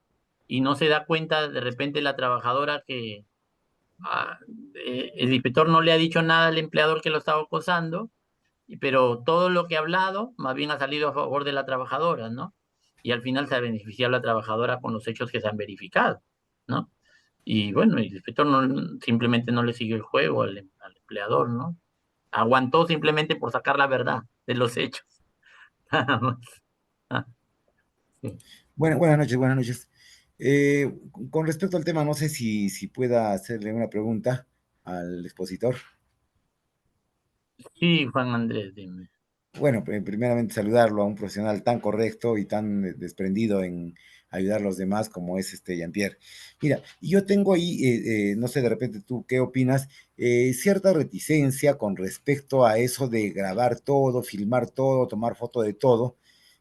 y no se da cuenta de repente la trabajadora que ah, el inspector no le ha dicho nada al empleador que lo estaba acosando, pero todo lo que ha hablado más bien ha salido a favor de la trabajadora, ¿no? Y al final se ha beneficiado la trabajadora con los hechos que se han verificado, ¿no? Y bueno, el inspector simplemente no le siguió el juego al empleador, ¿no? Aguantó simplemente por sacar la verdad de los hechos. Nada más. Ah, sí. buenas noches, buenas noches. Con respecto al tema, no sé si pueda hacerle una pregunta al expositor. Sí, Juan Andrés, dime. Bueno, primeramente saludarlo a un profesional tan correcto y tan desprendido en ayudar a los demás como es este Jean-Pierre. Mira, yo tengo ahí, no sé de repente tú qué opinas, cierta reticencia con respecto a eso de grabar todo, filmar todo, tomar foto de todo,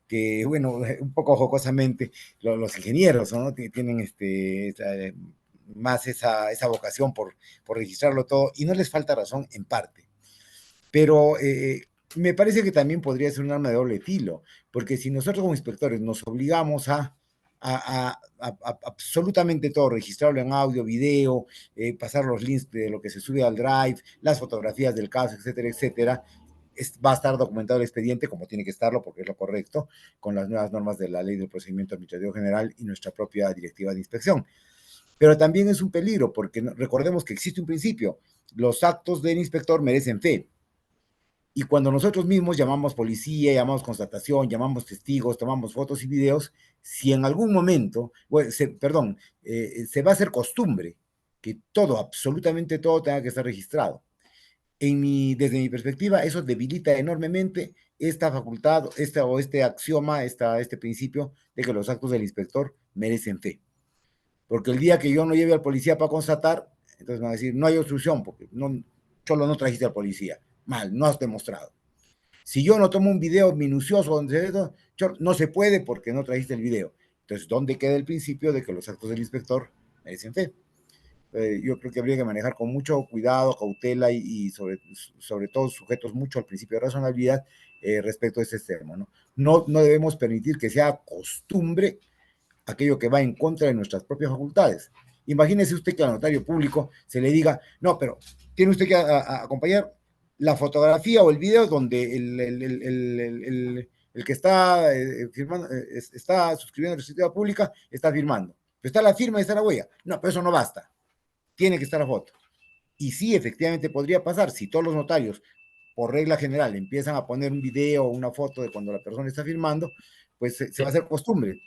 que bueno, un poco jocosamente, los ingenieros, ¿no? Tienen más esa vocación por registrarlo todo y no les falta razón en parte. Pero me parece que también podría ser un arma de doble filo, porque si nosotros como inspectores nos obligamos a absolutamente todo, registrarlo en audio, video, pasar los links de lo que se sube al Drive, las fotografías del caso, etcétera, etcétera, va a estar documentado el expediente como tiene que estarlo, porque es lo correcto, con las nuevas normas de la Ley del Procedimiento Administrativo General y nuestra propia directiva de inspección. Pero también es un peligro, porque recordemos que existe un principio, los actos del inspector merecen fe. Y cuando nosotros mismos llamamos policía, llamamos constatación, llamamos testigos, tomamos fotos y videos, si en algún momento, bueno, se va a hacer costumbre que todo, absolutamente todo tenga que estar registrado. Desde mi perspectiva, eso debilita enormemente esta facultad, este axioma, este principio de que los actos del inspector merecen fe. Porque el día que yo no lleve al policía para constatar, entonces van a decir, no hay obstrucción, porque solo no trajiste al policía. Mal, no has demostrado. Si yo no tomo un video minucioso donde no se puede porque no trajiste el video. Entonces, ¿dónde queda el principio de que los actos del inspector merecen fe? Yo creo que habría que manejar con mucho cuidado, cautela y sobre todo sujetos mucho al principio de razonabilidad respecto a este tema, ¿no? No debemos permitir que sea costumbre aquello que va en contra de nuestras propias facultades. Imagínese usted que al notario público se le diga, no, pero tiene usted que acompañar la fotografía o el video donde el que está firmando, está suscribiendo la escritura pública, está firmando. Pero está la firma y está la huella. No, pero eso no basta. Tiene que estar la foto. Y sí, efectivamente podría pasar si todos los notarios, por regla general, empiezan a poner un video o una foto de cuando la persona está firmando, pues se va a hacer costumbre.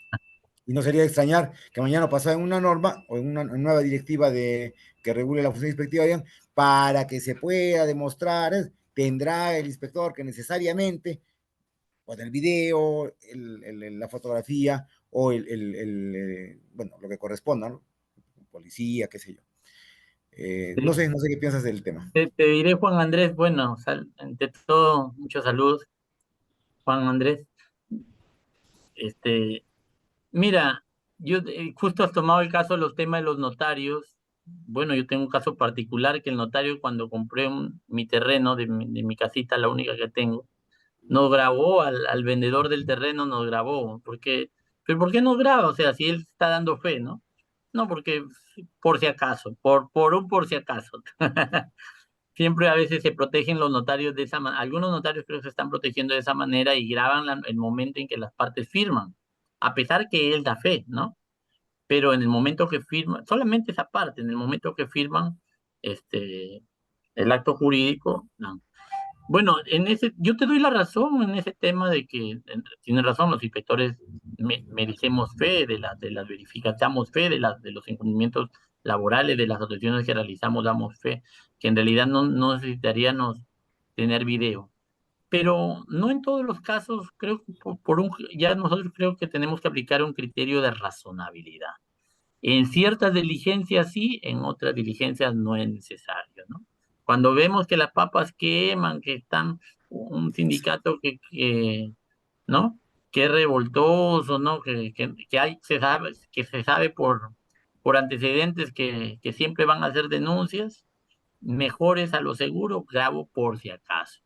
Y no sería de extrañar que mañana pasara en una norma o en una nueva directiva que regule la función inspectiva, digan, para que se pueda demostrar, tendrá el inspector que necesariamente, con el video, la fotografía o bueno, lo que corresponda, ¿no? Policía, qué sé yo. No sé qué piensas del tema. Te diré, Juan Andrés, bueno, ante todo, mucha salud, Juan Andrés. Este, Mira, justo has tomado el caso de los temas de los notarios. Bueno, yo tengo un caso particular que el notario cuando compré mi terreno de mi casita, la única que tengo, nos grabó al vendedor del terreno, nos grabó. ¿Pero por qué nos graba? O sea, si él está dando fe, ¿no? No, porque por si acaso, por si acaso. Siempre a veces se protegen los notarios de esa manera. Algunos notarios creo que se están protegiendo de esa manera y graban el momento en que las partes firman, a pesar que él da fe, ¿no? Pero en el momento que firman, solamente esa parte, en el momento que firman el acto jurídico, no. Bueno, yo te doy la razón en ese tema de que tienes razón, los inspectores merecemos fe de las verificaciones, damos fe de los incumplimientos laborales, de las actuaciones que realizamos, damos fe, que en realidad no necesitaríamos tener video. Pero no en todos los casos, creo que ya nosotros creo que tenemos que aplicar un criterio de razonabilidad. En ciertas diligencias sí, en otras diligencias no es necesario, ¿no? Cuando vemos que las papas queman, que están un sindicato ¿no? Que es revoltoso, ¿no? Se sabe por antecedentes que siempre van a hacer denuncias, mejor es a lo seguro, grabo por si acaso,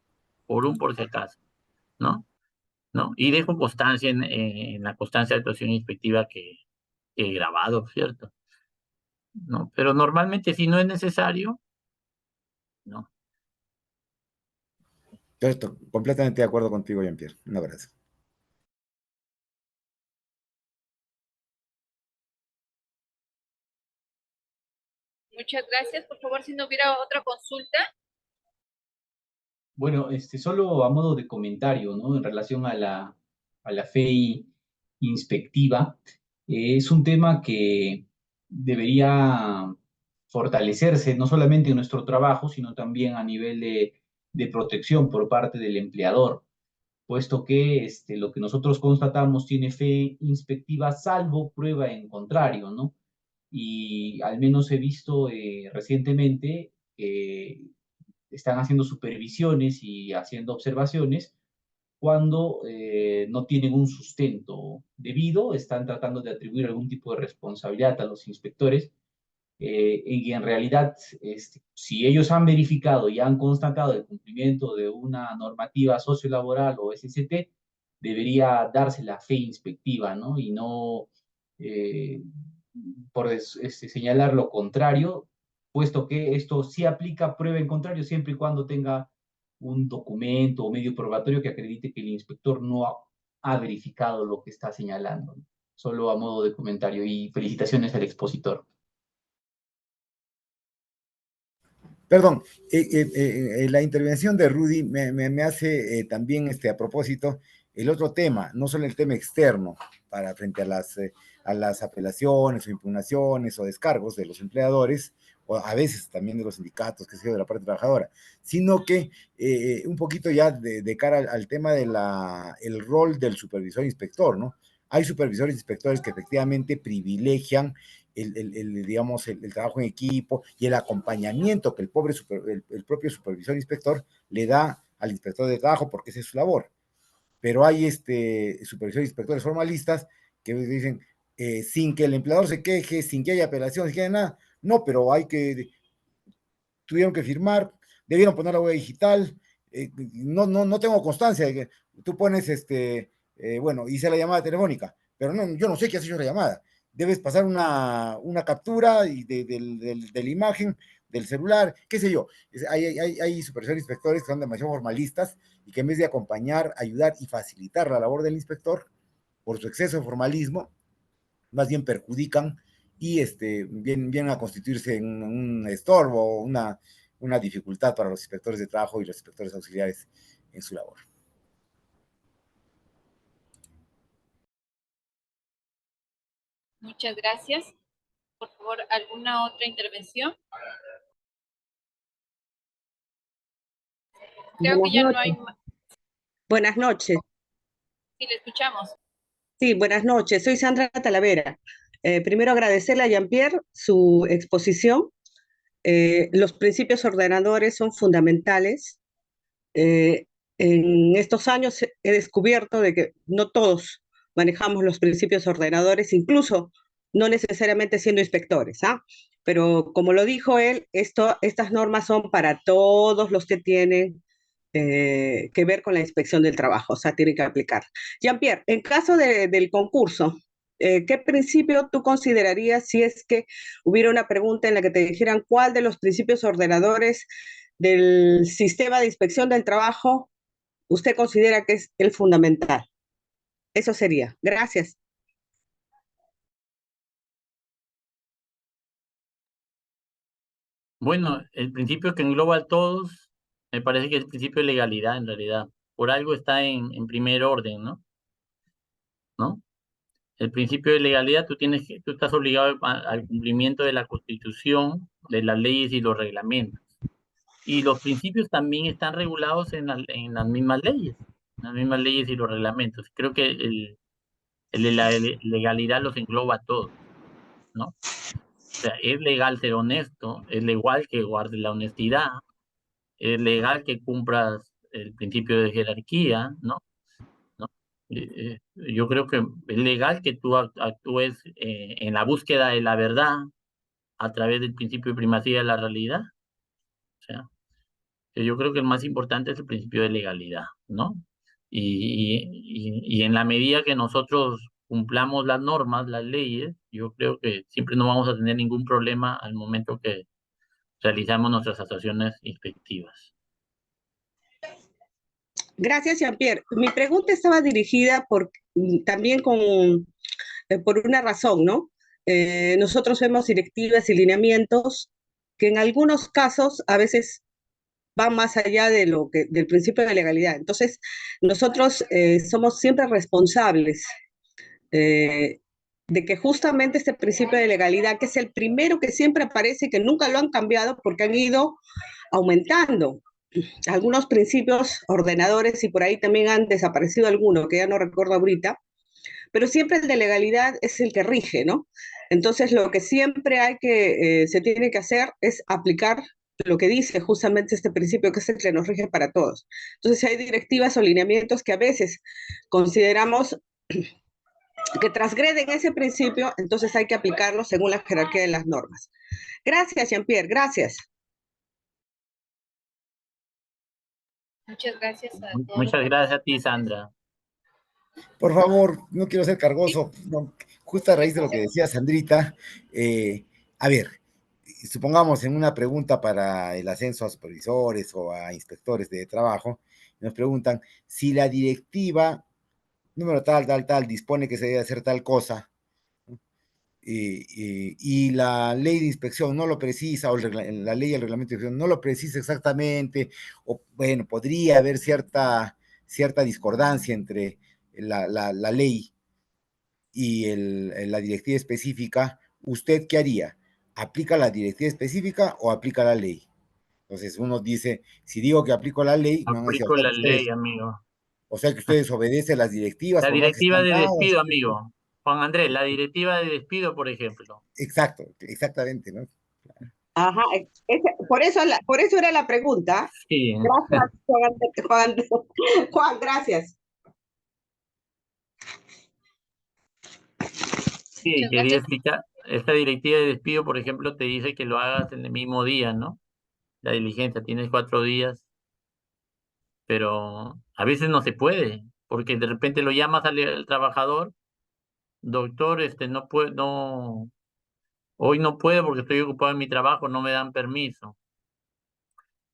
¿no? ¿No? Y dejo constancia en la constancia de actuación inspectiva que he grabado, ¿cierto? ¿No? Pero normalmente si no es necesario, no. Entonces, completamente de acuerdo contigo, Jean-Pierre. Un abrazo. Muchas gracias. Por favor, si no hubiera otra consulta. Bueno, solo a modo de comentario, ¿no? En relación a la FEI inspectiva, es un tema que debería fortalecerse no solamente en nuestro trabajo, sino también a nivel de protección por parte del empleador, puesto que lo que nosotros constatamos tiene fe inspectiva salvo prueba en contrario, ¿no? Y al menos he visto recientemente que están haciendo supervisiones y haciendo observaciones cuando no tienen un sustento debido, están tratando de atribuir algún tipo de responsabilidad a los inspectores, y en realidad, si ellos han verificado y han constatado el cumplimiento de una normativa sociolaboral o SCT, debería darse la fe inspectiva, ¿no? Y no eh, señalar lo contrario, puesto que esto sí aplica prueba en contrario siempre y cuando tenga un documento o medio probatorio que acredite que el inspector no ha verificado lo que está señalando. Solo a modo de comentario y felicitaciones al expositor. Perdón, la intervención de Rudy me hace también a propósito el otro tema, no solo el tema externo, para frente a las apelaciones o impugnaciones o descargos de los empleadores, o a veces también de los sindicatos, que sea de la parte trabajadora, sino que un poquito ya de cara al tema de el rol del supervisor inspector, ¿no? Hay supervisores inspectores que efectivamente privilegian digamos, el trabajo en equipo y el acompañamiento que el propio supervisor inspector le da al inspector de trabajo, porque esa es su labor. Pero hay supervisores inspectores formalistas que dicen, sin que el empleador se queje, sin que haya apelación, sin que haya nada, no, pero tuvieron que firmar, debieron poner la huella digital, no tengo constancia de que tú pones, bueno, hice la llamada telefónica, pero no, yo no sé qué has hecho la llamada. Debes pasar una captura de la imagen del celular, qué sé yo. Hay supervisores inspectores que son demasiado formalistas y que en vez de acompañar, ayudar y facilitar la labor del inspector, por su exceso de formalismo, más bien perjudican y vienen a constituirse en un estorbo, una dificultad para los inspectores de trabajo y los inspectores auxiliares en su labor. Muchas gracias. Por favor, ¿alguna otra intervención? Creo que ya no hay más. Buenas noches. Sí, le escuchamos. Sí, buenas noches. Soy Sandra Talavera. Primero agradecerle a Jean-Pierre su exposición. Los principios ordenadores son fundamentales. En estos años he descubierto de que no todos manejamos los principios ordenadores, incluso no necesariamente siendo inspectores, ¿ah? Pero como lo dijo él, estas normas son para todos los que tienen que ver con la inspección del trabajo, o sea, tienen que aplicar. Jean-Pierre, en caso del concurso, ¿qué principio tú considerarías si es que hubiera una pregunta en la que te dijeran cuál de los principios ordenadores del sistema de inspección del trabajo usted considera que es el fundamental? Eso sería. Gracias. Bueno, el principio que engloba a todos Me parece que es el principio de legalidad, en realidad. Por algo está en primer orden, ¿no? El principio de legalidad, tú estás obligado al cumplimiento de la Constitución, de las leyes y los reglamentos. Y los principios también están regulados en las mismas leyes y los reglamentos. Creo que el de la legalidad los engloba a todos, ¿no? O sea, es legal ser honesto, es legal que guardes la honestidad, es legal que cumplas el principio de jerarquía, ¿no? Yo creo que es legal que tú actúes en la búsqueda de la verdad a través del principio de primacía de la realidad. O sea, yo creo que el más importante es el principio de legalidad, ¿no? Y en la medida que nosotros cumplamos las normas, las leyes, yo creo que siempre no vamos a tener ningún problema al momento que realizamos nuestras actuaciones inspectivas. Gracias, Jean-Pierre. Mi pregunta estaba dirigida también por una razón, ¿no? Nosotros vemos directivas y lineamientos que en algunos casos a veces van más allá del principio de legalidad. Entonces, nosotros somos siempre responsables de que justamente este principio de legalidad, que es el primero que siempre aparece y que nunca lo han cambiado porque han ido aumentando algunos principios ordenadores y por ahí también han desaparecido algunos, que ya no recuerdo ahorita, pero siempre el de legalidad es el que rige, ¿no? Entonces, lo que siempre se tiene que hacer es aplicar lo que dice justamente este principio, que es el que nos rige para todos. Entonces, hay directivas o lineamientos que a veces consideramos que transgreden ese principio, entonces hay que aplicarlo según la jerarquía de las normas. Gracias, Jean-Pierre, gracias. Muchas gracias a todos. Muchas gracias a ti, Sandra. Por favor, no quiero ser cargoso, no, justo a raíz de lo que decía Sandrita, a ver, supongamos en una pregunta para el ascenso a supervisores o a inspectores de trabajo, nos preguntan si la directiva número tal, dispone que se debe hacer tal cosa, y la ley de inspección no lo precisa, o la ley y el reglamento de inspección no lo precisa exactamente, o bueno, podría haber cierta discordancia entre la ley y la directiva específica. ¿Usted qué haría? ¿Aplica la directiva específica o aplica la ley? Entonces uno dice, si digo que aplico la ley, me van a decir, Aplico la ley, amigo. o sea que ustedes obedecen las directivas, La por más que directiva están de dadas. despido, amigo. Juan Andrés, la directiva de despido, por ejemplo. Exacto, exactamente, ¿no? Ajá, por eso era la pregunta. Sí, Gracias, Juan, gracias. sí, Muchas quería gracias. explicar. Esta directiva de despido, por ejemplo, te dice que lo hagas en el mismo día, ¿no? La diligencia, tienes 4 días, pero a veces no se puede, porque de repente lo llamas al trabajador, doctor, no puedo, no, hoy no puedo porque estoy ocupado en mi trabajo, no me dan permiso.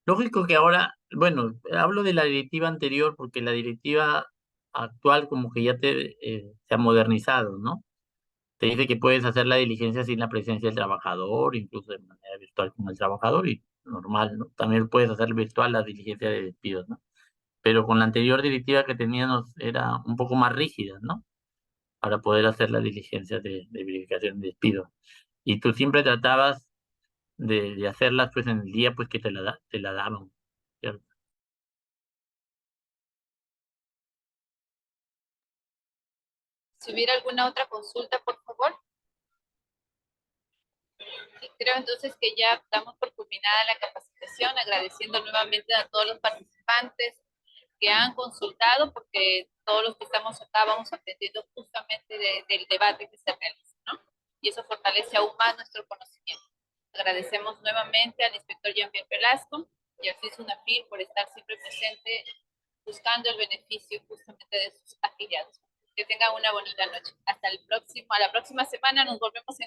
Lógico que ahora, bueno, hablo de la directiva anterior porque la directiva actual como que ya se ha modernizado, ¿no? Te dice que puedes hacer la diligencia sin la presencia del trabajador, incluso de manera virtual con el trabajador y normal, ¿no? También puedes hacer virtual la diligencia de despidos, ¿no? Pero con la anterior directiva que teníamos era un poco más rígida, ¿no? Para poder hacer la diligencia de verificación de despido. Y tú siempre tratabas de hacerlas pues en el día pues que te la daban, ¿cierto? Si hubiera alguna otra consulta, por favor. Sí, creo entonces que ya damos por culminada la capacitación, agradeciendo nuevamente a todos los participantes que han consultado, porque todos los que estamos acá vamos aprendiendo justamente del debate que se realiza, ¿no? Y eso fortalece aún más nuestro conocimiento. Agradecemos nuevamente al inspector Jean-Pierre Velasco y a CIS UNAFIL por estar siempre presente buscando el beneficio justamente de sus afiliados. Que tengan una bonita noche. Hasta a la próxima semana nos volvemos a encontrar.